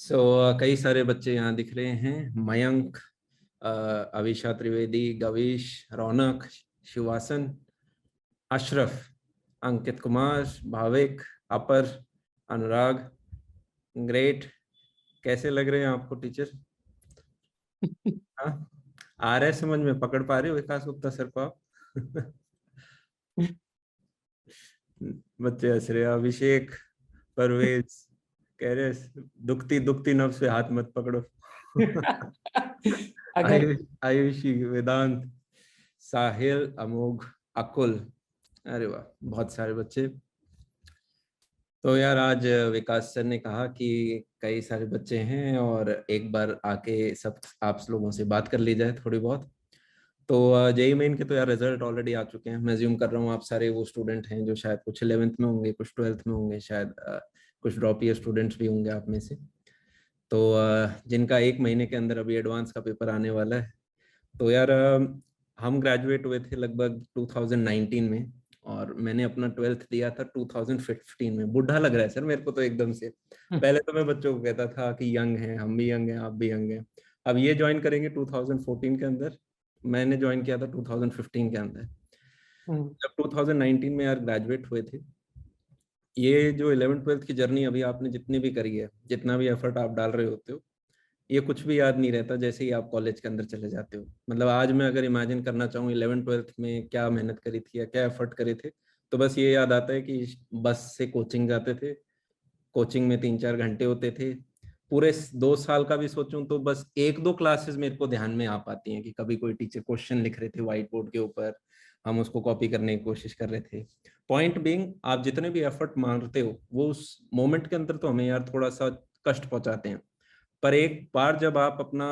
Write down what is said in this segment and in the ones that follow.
कई सारे बच्चे यहाँ दिख रहे हैं। मयंक, अविशा त्रिवेदी, गवीश, रौनक, शिवासन, अशरफ, अंकित कुमार, भाविक, अपर, अनुराग। ग्रेट। कैसे लग रहे हैं आपको टीचर? हाँ, आ रहा है समझ में? पकड़ पा रहे हो विकास गुप्ता सर को आप? बच्चे हंस रहे हैं। अभिषेक, परवेज कह रहे दुखती दुखती नब्ज पे हाथ मत पकड़ो। अगर आयुषी, वेदांत, साहिल, अमोघ, अकुल। अरे वाह, बहुत सारे बच्चे। तो यार आज विकास सर ने कहा कि कई सारे बच्चे हैं और एक बार आके सब आप लोगों से बात कर ली जाए थोड़ी बहुत। तो जेई मेन के तो यार रिजल्ट ऑलरेडी आ चुके हैं। मैं ज्यूम कर रहा हूँ आप सारे वो स्टूडेंट हैं जो शायद कुछ 11th में होंगे, कुछ 12th में होंगे, शायद कुछ ड्रॉप ईयर स्टूडेंट्स भी होंगे आप में से। तो जिनका एक महीने के अंदर अभी एडवांस का पेपर आने वाला है। तो यार हम ग्रेजुएट हुए थे लगभग 2019 में और मैंने अपना 12th दिया था 2015 में। बूढ़ा लग रहा है सर मेरे को तो एकदम से। पहले तो मैं बच्चों को कहता था कि यंग हैं, हम भी यंग हैं, आप भी यंग हैं। अब ये ज्वाइन करेंगे 2014 के अंदर, मैंने ज्वाइन किया था 2015 के अंदर। जब 2019 में यार ग्रेजुएट हुए थे, ये जो 11th 12th की जर्नी अभी आपने जितनी भी करी है, जितना भी एफर्ट आप डाल रहे होते हो, ये कुछ भी याद नहीं रहता जैसे ही आप कॉलेज के अंदर चले जाते हो। मतलब आज मैं अगर इमेजिन करना चाहूँ 11th 12th में क्या मेहनत करी थी या क्या एफर्ट करे थे, तो बस ये याद आता है कि बस से कोचिंग जाते थे, कोचिंग में 3 4 घंटे होते थे। पूरे 2 साल का भी सोचूं तो बस एक दो क्लासेस मेरे को ध्यान में आ पाती हैं कि कभी कोई टीचर क्वेश्चन लिख रहे थे व्हाइट बोर्ड के ऊपर, हम उसको कॉपी करने की कोशिश कर रहे थे। पॉइंट बीइंग, आप जितने भी एफर्ट मारते हो वो उस मोमेंट के अंदर तो हमें यार थोड़ा सा कष्ट पहुंचाते हैं। पर एक बार जब आप अपना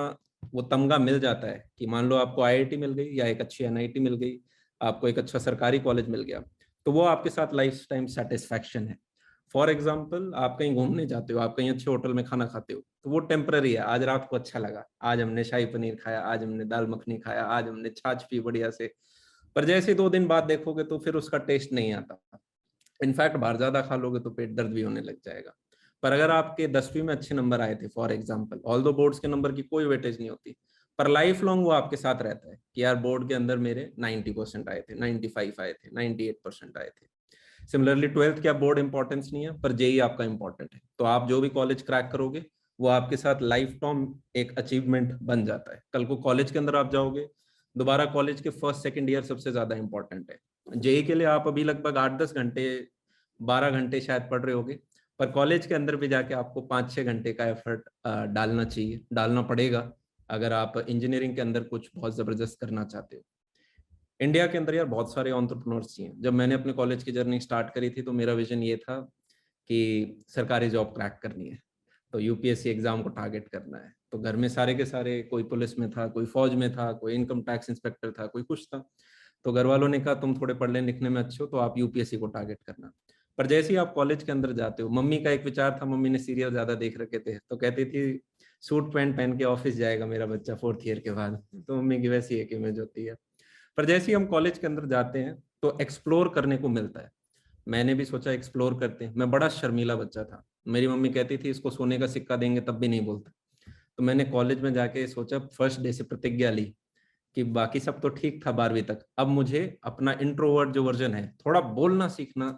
वो तमगा मिल जाता है कि मान लो आपको आईआईटी मिल गई या एक अच्छी एनआईटी मिल गई, आपको एक अच्छा सरकारी कॉलेज मिल गया, तो वो आपके साथ लाइफ टाइम सेटिस्फैक्शन है। फॉर एग्जाम्पल, आप कहीं घूमने जाते हो, आप कहीं अच्छे होटल में खाना खाते हो, तो वो टेम्पररी है। आज रात को अच्छा लगा, आज हमने शाही पनीर खाया, आज हमने दाल मखनी खाया, आज हमने छाछ पी बढ़िया से। पर जैसे 2 दिन बाद देखोगे तो फिर उसका टेस्ट नहीं आता। इनफैक्ट बाहर ज्यादा खा लोगे तो पेट दर्द भी होने लग जाएगा। पर अगर आपके 10वीं में अच्छे नंबर आए थे फॉर एग्जाम्पल, ऑल दो बोर्ड्स के नंबर की कोई वेटेज नहीं होती, पर लाइफ लॉन्ग वो आपके साथ रहता है कि यार बोर्ड के अंदर मेरे 90% आए थे, 95 आए थे, 98% आए थे। सिमिलरली 12th क्या बोर्ड इंपॉर्टेंस नहीं है, पर जेई आपका इंपॉर्टेंट है। तो आप जो भी कॉलेज क्रैक करोगे वो आपके साथ लाइफ टाइम एक अचीवमेंट बन जाता है। कल को कॉलेज के अंदर आप जाओगे, दोबारा कॉलेज के फर्स्ट सेकंड ईयर सबसे ज्यादा इंपॉर्टेंट है। जेई के लिए आप अभी लगभग 8 10 घंटे, 12 घंटे शायद पढ़ रहे होगे, पर कॉलेज के अंदर भी जाके आपको 5 6 घंटे का एफर्ट डालना चाहिए, डालना पड़ेगा अगर आप इंजीनियरिंग के अंदर कुछ बहुत जबरदस्त करना चाहते हो। इंडिया के अंदर यार बहुत सारे एंटरप्रेन्योर्स हैं। जब मैंने अपने कॉलेज की जर्नी स्टार्ट करी थी तो मेरा विजन ये था कि सरकारी जॉब क्रैक करनी है, तो यूपीएससी एग्जाम को टारगेट करना है। तो घर में सारे के सारे, कोई पुलिस में था, कोई फौज में था, कोई इनकम टैक्स इंस्पेक्टर था, कोई कुछ था। तो घर वालों ने कहा तुम थोड़े पढ़ने लिखने में अच्छे हो तो आप यूपीएससी को टारगेट करना। पर जैसे ही आप कॉलेज के अंदर जाते हो, मम्मी का एक विचार था, मम्मी ने सीरियल ज्यादा देख रखे थे तो कहती थी सूट पैंट पहन के ऑफिस जाएगा मेरा बच्चा 4th ईयर के बाद। तो मम्मी की वैसी एक इमेज होती है। पर जैसे ही हम कॉलेज के अंदर जाते हैं तो एक्सप्लोर करने को मिलता है। मैंने भी सोचा एक्सप्लोर करते हैं। मैं बड़ा शर्मीला बच्चा था, मेरी मम्मी कहती थी इसको सोने का सिक्का देंगे तब भी नहीं बोलता। तो मैंने कॉलेज में जाके सोचा, फर्स्ट डे से प्रतिज्ञा ली कि बाकी सब तो ठीक था 12वीं तक, अब मुझे अपना इंट्रोवर्ट जो वर्जन है, थोड़ा बोलना सीखना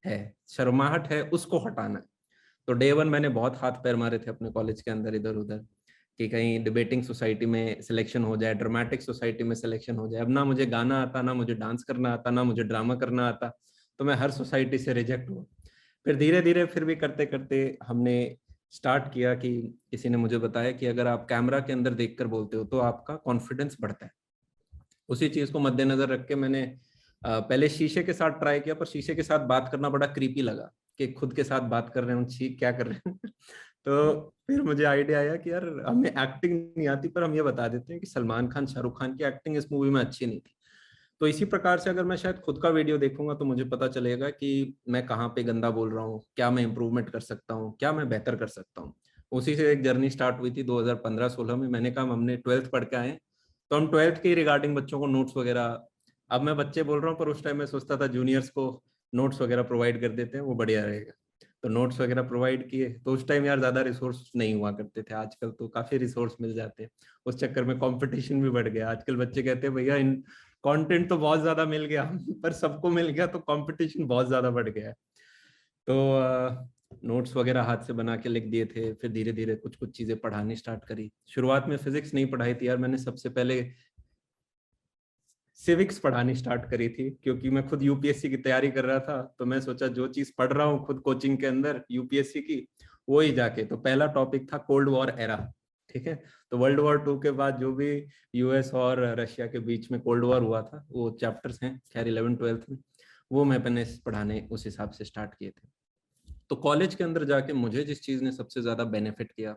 है, शर्माहट है, उसको हटाना है। तो डे 1 मैंने बहुत हाथ पैर मारे थे अपने कॉलेज के अंदर इधर उधर कि कहीं डिबेटिंग सोसाइटी में सिलेक्शन हो जाए, ड्रामेटिक सोसाइटी में सिलेक्शन हो जाए। अब ना मुझे गाना आता, ना मुझे डांस करना आता, ना मुझे ड्रामा करना आता, तो मैं हर सोसाइटी से रिजेक्ट हुआ। फिर धीरे धीरे फिर भी करते करते हमने स्टार्ट किया कि किसी ने मुझे बताया कि अगर आप कैमरा के अंदर देखकर बोलते हो तो आपका कॉन्फिडेंस बढ़ता है। उसी चीज को मद्देनजर रख के मैंने पहले शीशे के साथ ट्राई किया, पर शीशे के साथ बात करना बड़ा क्रीपी लगा कि खुद के साथ बात कर रहे हूँ, छी क्या कर रहे हैं। तो फिर मुझे आइडिया आया कि यार हमें एक्टिंग नहीं आती, पर हम ये बता देते हैं कि सलमान खान शाहरुख खान की एक्टिंग इस मूवी में अच्छी नहीं थी। तो इसी प्रकार से अगर मैं शायद खुद का वीडियो देखूंगा तो मुझे पता चलेगा कि मैं कहाँ पे गंदा बोल रहा हूँ, क्या मैं इंप्रूवमेंट कर सकता हूँ, क्या मैं बेहतर कर सकता हूँ। उसी से एक जर्नी स्टार्ट हुई थी 2015-16 में। मैंने कहा हमने 12th पढ़ के आए, तो हम 12th के रिगार्डिंग बच्चों को नोट्स वगैरह, अब मैं बच्चे बोल रहा हूँ पर उस टाइम में सोचता था जूनियर्स को नोट्स वगैरह प्रोवाइड कर देते हैं वो बढ़िया रहेगा। तो नोट्स वगैरह प्रोवाइड किए। तो उस टाइम यार ज्यादा रिसोर्स नहीं हुआ करते थे, आजकल तो काफी रिसोर्स मिल जाते हैं। उस चक्कर में कंपटीशन भी बढ़ गया। आजकल बच्चे कहते हैं भैया इन कंटेंट तो बहुत ज्यादा मिल गया पर सबको मिल गया, तो कंपटीशन बहुत ज्यादा बढ़ गया है। तो नोट्स वगैरह हाथ से बना के लिख दिए थे। फिर धीरे धीरे कुछ कुछ चीजें पढ़ानी स्टार्ट करी। शुरुआत में फिजिक्स नहीं पढ़ाई थी यार, मैंने सबसे पहले सिविक्स पढ़ानी स्टार्ट करी थी, क्योंकि मैं खुद यूपीएससी की तैयारी कर रहा था। तो मैं सोचा जो चीज पढ़ रहा हूँ खुद कोचिंग के अंदर यूपीएससी की, वो ही जाके। तो पहला टॉपिक था कोल्ड वॉर एरा। ठीक है, तो वर्ल्ड वॉर 2 के बाद जो भी यूएस और रशिया के बीच में कोल्ड वॉर हुआ था, वो चैप्टर्स हैं खैर 11th-12th में, वो मैंने पढ़ाने उस हिसाब से स्टार्ट किए थे। तो कॉलेज के अंदर जाके मुझे जिस चीज ने सबसे ज्यादा बेनिफिट किया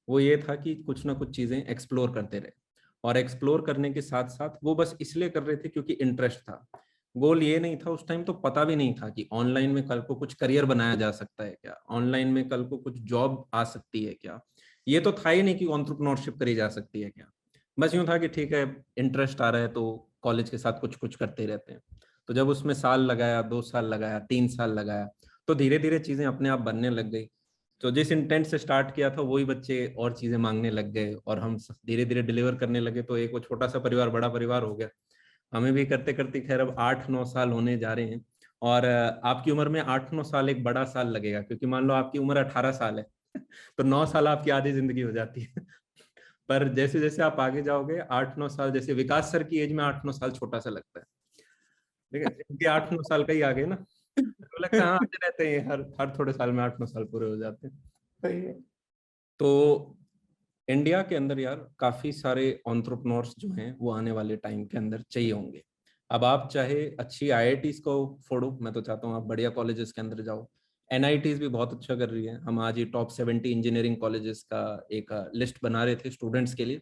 वो ये था कि कुछ ना कुछ चीजें एक्सप्लोर करते रहे। और एक्सप्लोर करने के साथ साथ वो बस इसलिए कर रहे थे क्योंकि इंटरेस्ट था। गोल ये नहीं था, उस टाइम तो पता भी नहीं था कि ऑनलाइन में कल को कुछ करियर बनाया जा सकता है क्या, ऑनलाइन में कल को कुछ जॉब आ सकती है क्या। ये तो था ही नहीं कि एंटरप्रेन्योरशिप करी जा सकती है क्या। बस यूं था कि ठीक है इंटरेस्ट आ रहा है तो कॉलेज के साथ कुछ कुछ करते रहते हैं। तो जब उसमें साल लगाया, 2 साल लगाया, 3 साल लगाया, तो धीरे धीरे चीजें अपने आप बनने लग गई। तो जिस इंटेंट से स्टार्ट किया था वही बच्चे और चीजें मांगने लग गए, और हम धीरे धीरे डिलीवर करने लगे। तो एक वो छोटा सा परिवार बड़ा परिवार हो गया। हमें भी करते करते खैर अब 8-9 साल होने जा रहे हैं। और आपकी उम्र में 8-9 साल एक बड़ा साल लगेगा, क्योंकि मान लो आपकी उम्र 18 साल है तो 9 साल आपकी आधी जिंदगी हो जाती है पर जैसे जैसे आप आगे जाओगे 8-9 साल, जैसे विकास सर की एज में 8-9 साल छोटा सा लगता है। ठीक है, इनके 8-9 साल का ही आ गए ना तो लगता है हाँ आते रहते हैं, हर हर थोड़े साल में 8-9 साल पूरे हो जाते हैं। सही है। तो इंडिया के अंदर यार काफी सारे एंटरप्रेन्योर्स जो हैं वो आने वाले टाइम के अंदर चाहिए होंगे। अब आप चाहे अच्छी आईआईटीज को फोड़ो, मैं तो चाहता हूँ आप बढ़िया कॉलेजेस के अंदर जाओ। एनआईटीज भी बहुत अच्छा कर रही है। हम आज ही टॉप 70 इंजीनियरिंग कॉलेजेस का एक लिस्ट बना रहे थे स्टूडेंट्स के लिए,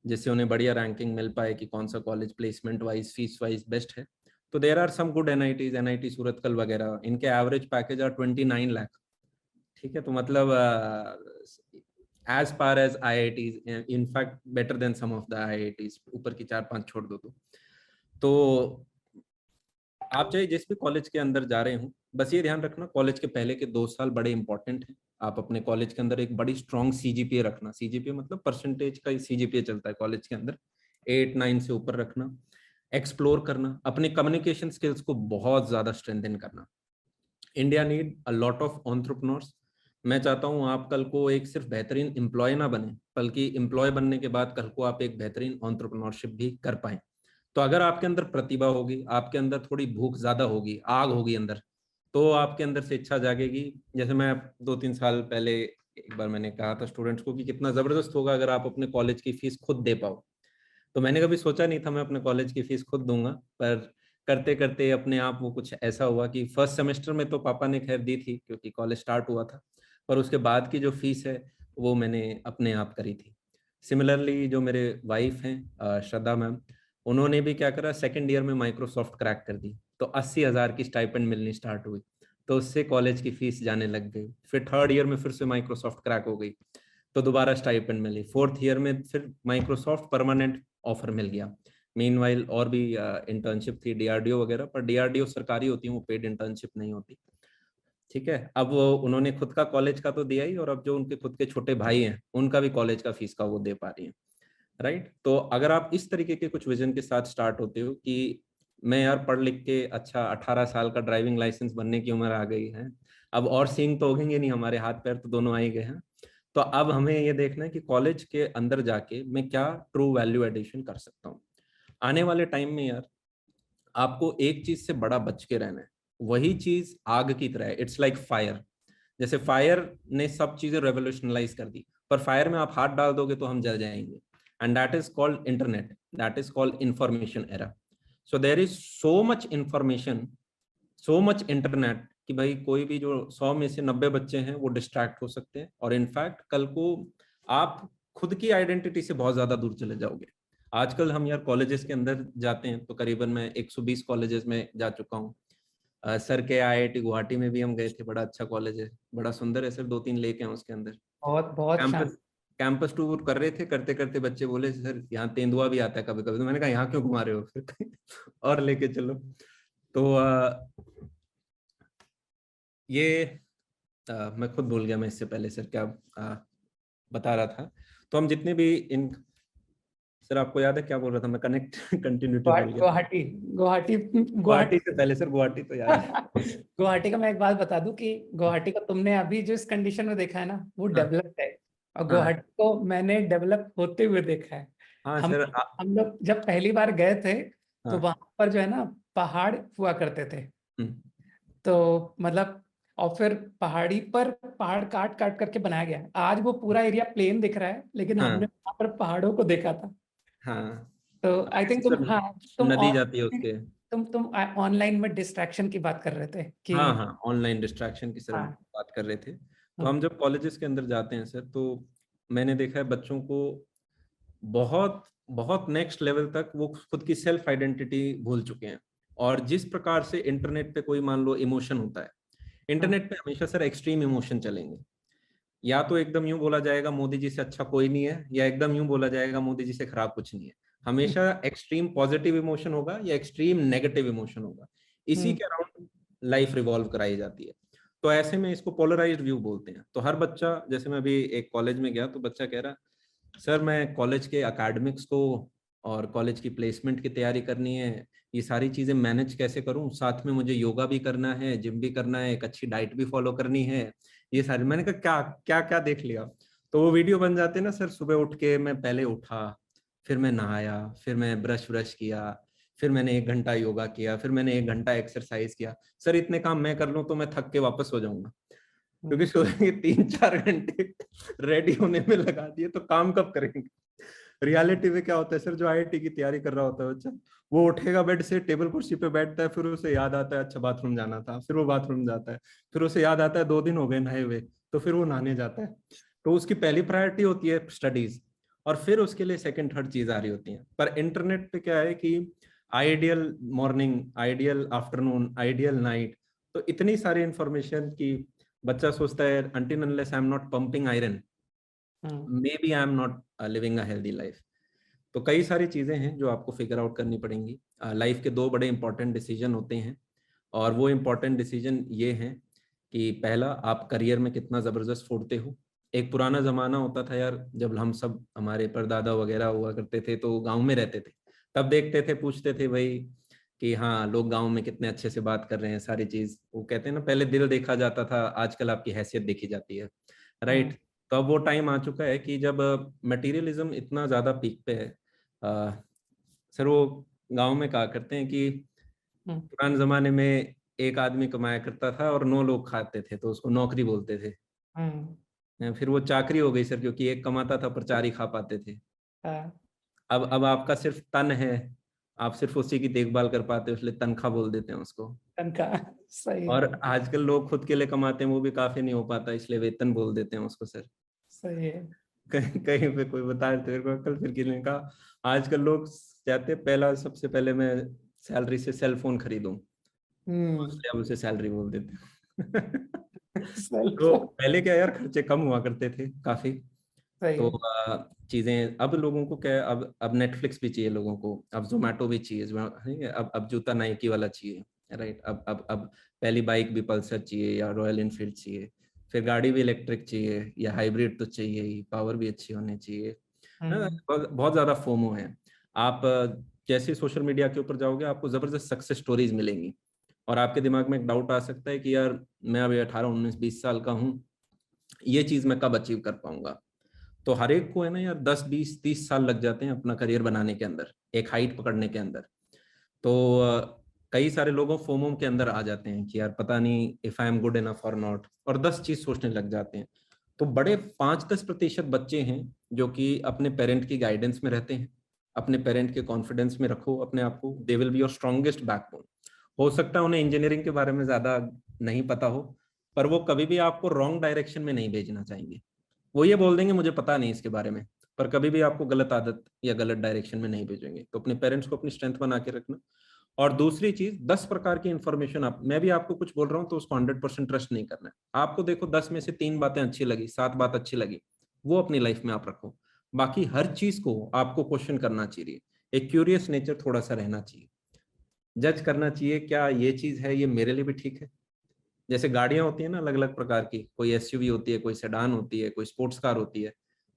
जिससे उन्हें बढ़िया रैंकिंग मिल पाए कि कौन सा college placement wise fees wise best है। तो there are some good NITs, NIT Surathkal वगैरह, इनके एवरेज पैकेज आर 29 लाख। ठीक है, तो मतलब as per as IITs, in fact better than some of the IITs, ऊपर की 4-5 छोड़ दो तो आप चाहे जिस भी कॉलेज के अंदर जा रहे हो, बस ये ध्यान रखना कॉलेज के पहले के 2 साल बड़े इंपॉर्टेंट हैं। आप अपने कॉलेज के अंदर एक बड़ी स्ट्रॉन्ग सीजीपीए रखना। सीजीपीए मतलब परसेंटेज का ही सीजीपीए चलता है कॉलेज के अंदर, 8-9 से ऊपर रखना। एक्सप्लोर करना, अपने कम्युनिकेशन स्किल्स को बहुत ज्यादा स्ट्रेंथन करना। India need a lot of entrepreneurs. मैं चाहता हूं आप कल को एक सिर्फ बेहतरीन एम्प्लॉय ना बने, बल्कि एम्प्लॉय बनने के बाद कल को आप एक बेहतरीन एंटरप्रेन्योरशिप भी कर पाए। तो अगर आपके अंदर प्रतिभा होगी, आपके अंदर थोड़ी भूख ज्यादा होगी, आग होगी अंदर, तो आपके अंदर से इच्छा जागेगी। जैसे मैं 2-3 साल पहले एक बार मैंने कहा था स्टूडेंट्स को कि कितना जबरदस्त होगा अगर आप अपने कॉलेज की फीस खुद दे पाओ। तो मैंने कभी सोचा नहीं था मैं अपने कॉलेज की फीस खुद दूंगा, पर करते करते अपने आप वो कुछ ऐसा हुआ कि फर्स्ट सेमेस्टर में तो पापा ने खैर दी थी क्योंकि कॉलेज स्टार्ट हुआ था, पर उसके बाद की जो फीस है वो मैंने अपने आप करी थी। सिमिलरली जो मेरे वाइफ हैं श्रद्धा मैम, उन्होंने भी क्या करा, सेकेंड ईयर में माइक्रोसॉफ्ट क्रैक कर दी, तो 80,000 की स्टाइपेंड मिलनी स्टार्ट हुई। तो उससे कॉलेज की फीस जाने लग गई। फिर थर्ड ईयर में फिर से माइक्रोसॉफ्ट क्रैक हो गई, तो दोबारा स्टाइपेंड मिली। फोर्थ ईयर में फिर माइक्रोसॉफ्ट परमानेंट ऑफर मिल गया। मीनवाइल और भी इंटर्नशिप थी डीआरडीओ वगैरह, पर डीआरडीओ सरकारी होती है, वो पेड इंटर्नशिप नहीं होती। ठीक है, अब वो उन्होंने खुद का कॉलेज का तो दिया ही, और अब जो उनके खुद के छोटे भाई हैं उनका भी कॉलेज का फीस का वो दे पा रही हैं। राइट, तो अगर आप इस तरीके के कुछ विजन के साथ स्टार्ट होते हो कि मैं यार पढ़ लिख के अच्छा 18 साल का ड्राइविंग लाइसेंस बनने की उम्र आ गई है, अब और सींग तो होंगे नहीं, हमारे हाथ पैर तो दोनों आ ही गए हैं। तो अब हमें ये देखना है कि कॉलेज के अंदर जाके मैं क्या ट्रू वैल्यू एडिशन कर सकता हूँ। आने वाले टाइम में यार आपको एक चीज से बड़ा बच के रहना है। वही चीज आग की तरह है, इट्स लाइक फायर। जैसे फायर ने सब चीजें रेवोल्यूशनलाइज कर दी, पर फायर में आप हाथ डाल दोगे तो हम जल जाएंगे। And that is called internet, that is called information era. So there is so much information, so much internet, कि भाई कोई भी जो 100 में से 90 बच्चे हैं वो डिस्ट्रैक्ट हो सकते हैं, और इनफैक्ट कल को आप खुद की आइडेंटिटी से बहुत ज्यादा दूर चले जाओगे। आजकल हम यार कॉलेजेस के अंदर जाते हैं तो करीबन मैं 120 कॉलेजेस में जा चुका हूँ। सर के आईआईटी गुवाहाटी में भी हम गए थे, बड़ा अच्छा कॉलेज है, बड़ा सुंदर है, सिर्फ 2-3 लेक हैं उसके अंदर। बहुत बहुत शानदार। कैंपस कैंपस टूर कर रहे थे, करते करते बच्चे बोले सर यहाँ तेंदुआ भी आता है कभी कभी। तो मैंने कहा यहाँ क्यों घुमा रहे हो, फिर कहीं और लेके चलो। तो ये मैं खुद भूल गया मैं इससे पहले सर क्या बता रहा था। तो हम जितने भी इन, सर आपको याद है क्या बोल रहा था मैं, कनेक्ट कंटिन्यूटी भूल गया। गुवाहाटी गुवाहाटी गुवाहाटी से पहले सर, गुवाहाटी तो याद है। गुवाहाटी का मैं एक बात बता दूं कि गुवाहाटी को तुमने अभी जो इस कंडीशन में देखा है ना, वो हाँ डेवलप्ड है, और हाँ गुवाहाटी को मैंने डेवलप होते हुए देखा है। हाँ हम सर हम लोग जब पहली बार गए थे तो हाँ। वहां पर जो है ना पहाड़ हुआ करते थे, हम्म, तो मतलब, और फिर पहाड़ी पर पहाड़ काट काट करके बनाया गया है। आज वो पूरा एरिया प्लेन दिख रहा है, लेकिन हमने हाँ वहां पर पहाड़ों को देखा था। हाँ। तो आई ऐसे थिंक तुम, सर हाँ, तुम नदी जाती है उसके। तुम ऑनलाइन में डिस्ट्रैक्शन की बात कर रहे थे कि, हाँ हाँ, ऑनलाइन डिस्ट्रैक्शन की सर हम हाँ, बात कर रहे थे। तो हम्म, हम जब कॉलेजेस के अंदर जाते हैं सर, तो मैंने देखा है बच्चों को बहुत बहुत नेक्स्ट लेवल तक वो खुद की सेल्फ आइडेंटिटी भूल चुके हैं। और जिस प्रकार से इंटरनेट पे कोई मान लो इमोशन होता है, हाँ, इंटरनेट पे हमेशा सर एक्सट्रीम इमोशन चलेंगे। या तो एकदम यूं बोला जाएगा मोदी जी से अच्छा कोई नहीं है, या एकदम यूं बोला जाएगा मोदी जी से खराब कुछ नहीं है। हमेशा एक्सट्रीम पॉजिटिव इमोशन होगा या एक्सट्रीम नेगेटिव इमोशन होगा, इसी हम्म, के अराउंड लाइफ रिवॉल्व कराई जाती है। तो ऐसे में इसको पोलराइज्ड व्यू बोलते हैं। तो हर बच्चा, जैसे मैं अभी एक कॉलेज में गया तो बच्चा कह रहा सर मैं कॉलेज के एकेडमिक्स को और कॉलेज की प्लेसमेंट की तैयारी करनी है, ये सारी चीजें मैनेज कैसे करूं, साथ में मुझे योगा भी करना है, जिम भी करना है, एक अच्छी डाइट भी फॉलो करनी है, ये सारी। मैंने कहा क्या क्या क्या देख लिया। तो वो वीडियो बन जाते ना सर, सुबह उठ के मैं पहले उठा, फिर मैं नहाया, फिर मैं ब्रश व्रश किया, फिर मैंने 1 घंटा योगा किया, फिर मैंने 1 घंटा एक्सरसाइज किया। सर इतने काम मैं कर लूं तो मैं थक के वापस हो जाऊंगा, क्योंकि हम्म, सुबह के 3-4 घंटे रेडी होने में लगा दिए, तो काम कब करेंगे। रियलिटी में क्या होता है सर, जो आईआईटी की तैयारी कर रहा होता है बच्चा, वो उठेगा बेड से, टेबल कुर्सी पे बैठता है, फिर उसे याद आता है अच्छा बाथरूम जाना था, फिर वो बाथरूम जाता है, फिर उसे याद आता है 2 दिन हो गए नहाए हुए, तो फिर वो नहाने जाता है। तो उसकी पहली प्रायोरिटी होती है स्टडीज, और फिर उसके लिए सेकंड थर्ड चीज आ रही होती है। पर इंटरनेट पे क्या है कि ideal morning, ideal afternoon, ideal night, तो इतनी सारी इंफॉर्मेशन की बच्चा सोचता है until unless I am not pumping iron, hmm, maybe I am not living a healthy life. तो कई सारी चीजें हैं जो आपको फिगर आउट करनी पड़ेंगी। लाइफ के 2 बड़े इंपॉर्टेंट डिसीजन होते हैं, और वो इंपॉर्टेंट डिसीजन ये हैं कि पहला, आप करियर में कितना जबरदस्त फोड़ते हो। एक पुराना जमाना होता था यार, जब हम सब, हमारे परदादा वगैरह हुआ करते थे तो गांव में रहते थे, तब देखते थे, पूछते थे भाई कि हाँ लोग गांव में कितने अच्छे से बात कर रहे हैं, सारी चीज वो कहते हैं ना, पहले दिल देखा जाता था, आजकल आपकी हैसियत देखी जाती है, हम्म, राइट। तो अब वो टाइम आ चुका है कि जब मटेरियलिज्म इतना ज्यादा पीक पे है। अ, सर वो गांव में कहा करते हैं कि हम्म, पुराने जमाने में एक आदमी कमाया करता था और 9 लोग खाते थे, तो उसको नौकरी बोलते थे। हम्म, फिर वो चाकरी हो गई सर, क्योंकि एक कमाता था पर 4 ही खा पाते थे। हाँ, अब आपका सिर्फ तन है, आप सिर्फ उसी की देखभाल कर पाते हो, इसलिए तनख्वाह बोल देते हैं उसको। तनका, सही है, और आजकल लोग खुद के लिए कमाते हैं, वो भी काफी नहीं हो पाता, इसलिए वेतन बोल देते हैं उसको सर। सही है, कहीं कहीं पे कोई बता रहे थे मेरे को, कल फिर किसी ने कहा आजकल लोग चाहते हैं पहला, सबसे पहले मैं सैलरी से सेल फोन खरीदूं, हम्म, इसलिए अब उसे सैलरी बोल देते हैं। सेल्फ, तो पहले क्या यार, खर्चे कम हुआ करते थे काफी। सही तो है, चीजें, अब लोगों को क्या है, अब नेटफ्लिक्स भी चाहिए लोगों को, अब जोमेटो भी चाहिए, अब जूता नाइकी वाला चाहिए, राइट। अब पहली बाइक भी पल्सर चाहिए या रॉयल इनफील्ड चाहिए, फिर गाड़ी भी इलेक्ट्रिक चाहिए या हाइब्रिड तो चाहिए ही, पावर भी अच्छी होनी चाहिए। हम्म, बहुत बहुत ज्यादा फोमो है। आप जैसे सोशल मीडिया के ऊपर जाओगे, आपको जबरदस्त सक्सेस स्टोरीज मिलेंगी, और आपके दिमाग में एक डाउट आ सकता है कि यार मैं अभी 18, 19, 20 साल का हूँ, ये चीज मैं कब अचीव कर पाऊंगा। तो हर एक को है ना यार 10, 20, 30 साल लग जाते हैं अपना करियर बनाने के अंदर, एक हाइट पकड़ने के अंदर। तो कई सारे लोगों फोमो के अंदर आ जाते हैं कि यार पता नहीं if I am good enough और नॉट, और 10 चीज सोचने लग जाते हैं। तो बड़े 5-10% बच्चे हैं जो कि अपने पेरेंट की गाइडेंस में रहते हैं। अपने पेरेंट के कॉन्फिडेंस में रखो अपने आप को, they will be your strongest backbone. हो सकता है उन्हें इंजीनियरिंग के बारे में ज्यादा नहीं पता हो, पर वो कभी भी आपको रॉन्ग डायरेक्शन में नहीं भेजना चाहेंगे। वो ये बोल देंगे मुझे पता नहीं इसके बारे में, पर कभी भी आपको गलत आदत या गलत डायरेक्शन में नहीं भेजेंगे। तो अपने पेरेंट्स को अपनी स्ट्रेंथ बना के रखना। और दूसरी चीज, 10 प्रकार की इंफॉर्मेशन, आप, मैं भी आपको कुछ बोल रहा हूँ तो उसको 100% ट्रस्ट नहीं करना है आपको। देखो 10 में से 3 बातें अच्छी लगी, 7 बात अच्छी लगी, वो अपनी लाइफ में आप रखो। बाकी हर चीज को आपको क्वेश्चन करना चाहिए, एक क्यूरियस नेचर थोड़ा सा रहना चाहिए, जज करना चाहिए क्या ये चीज है ये मेरे लिए भी ठीक है, जैसे गाड़ियां होती है ना अलग अलग प्रकार की, कोई एसयूवी होती है, कोई सेडान होती है, कोई स्पोर्ट्स कार होती है,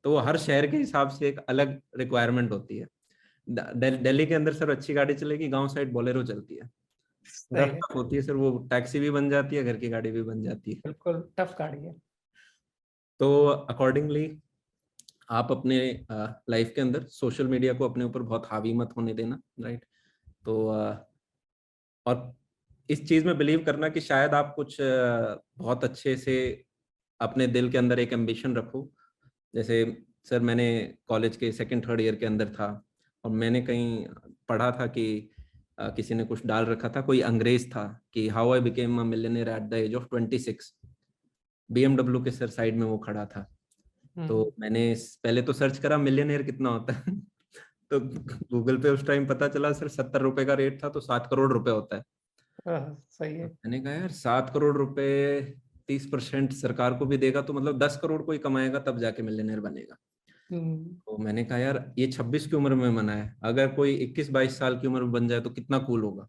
तो वो हर शहर के हिसाब से एक अलग रिक्वायरमेंट होती है। दिल्ली के अंदर सर अच्छी गाड़ी चलेगी, गांव साइड बोलेरो चलती है, सही रफ है, टफ होती है सर, वो टैक्सी भी बन जाती है, घर की गाड़ी भी बन जाती है। बिल्कुल टफ गाड़ी है। तो अकॉर्डिंगली आप अपने लाइफ के अंदर सोशल मीडिया को अपने ऊपर बहुत हावी मत होने देना, राइट। तो और इस चीज में बिलीव करना कि शायद आप कुछ बहुत अच्छे से अपने दिल के अंदर एक एम्बिशन रखो। जैसे सर मैंने कॉलेज के सेकंड थर्ड ईयर के अंदर था, और मैंने कहीं पढ़ा था कि किसी ने कुछ डाल रखा था, कोई अंग्रेज था, कि how I became a millionaire at the age of 26। BMW के सर साइड में वो खड़ा था। तो मैंने पहले तो सर्च करा मिलियनेयर कितना होता है तो गूगल पे उस टाइम पता चला सर 70 रुपए का रेट था, तो 7 करोड़ रुपए होता है। सही तो है। मैंने कहा यार 7 करोड़ रुपए, 30% सरकार को भी देगा तो मतलब 10 करोड़ कोई कमाएगा तब जाके मिलियनेयर बनेगा। हम्म, तो मैंने कहा यार ये 26 की उम्र में बना है, अगर कोई 21-22 साल की उम्र में बन जाए तो कितना कूल होगा।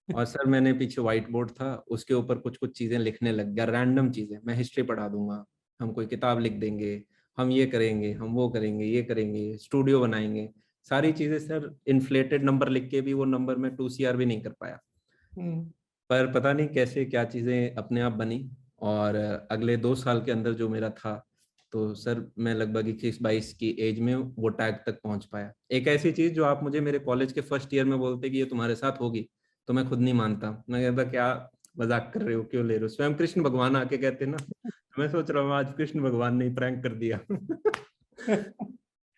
और सर मैंने पीछे व्हाइट बोर्ड था, उसके ऊपर कुछ कुछ चीजें लिखने लग गया, रैंडम चीजें, मैं हिस्ट्री पढ़ा दूंगा, हम कोई किताब लिख देंगे, हम ये करेंगे, हम वो करेंगे, ये करेंगे, स्टूडियो बनाएंगे, सारी चीजें सर। इन्फ्लेटेड नंबर लिख के भी वो नंबर में 2 CR भी नहीं कर पाया। हम्म, पर पता नहीं कैसे क्या चीजें अपने आप बनी। और अगले 2 साल के अंदर जो मेरा था, तो सर मैं लगभग 21-22 की एज में वो टैग तक पहुंच पाया। एक ऐसी चीज जो आप मुझे मेरे कॉलेज के फर्स्ट ईयर में बोलते कि ये तुम्हारे साथ होगी, तो मैं खुद नहीं मानता। मैं कहता क्या मजाक कर रहे हो, क्यों ले रहे हो, स्वयं कृष्ण भगवान आके कहते ना। तो मैं सोच रहा हूँ आज कृष्ण भगवान ने प्रैंक कर दिया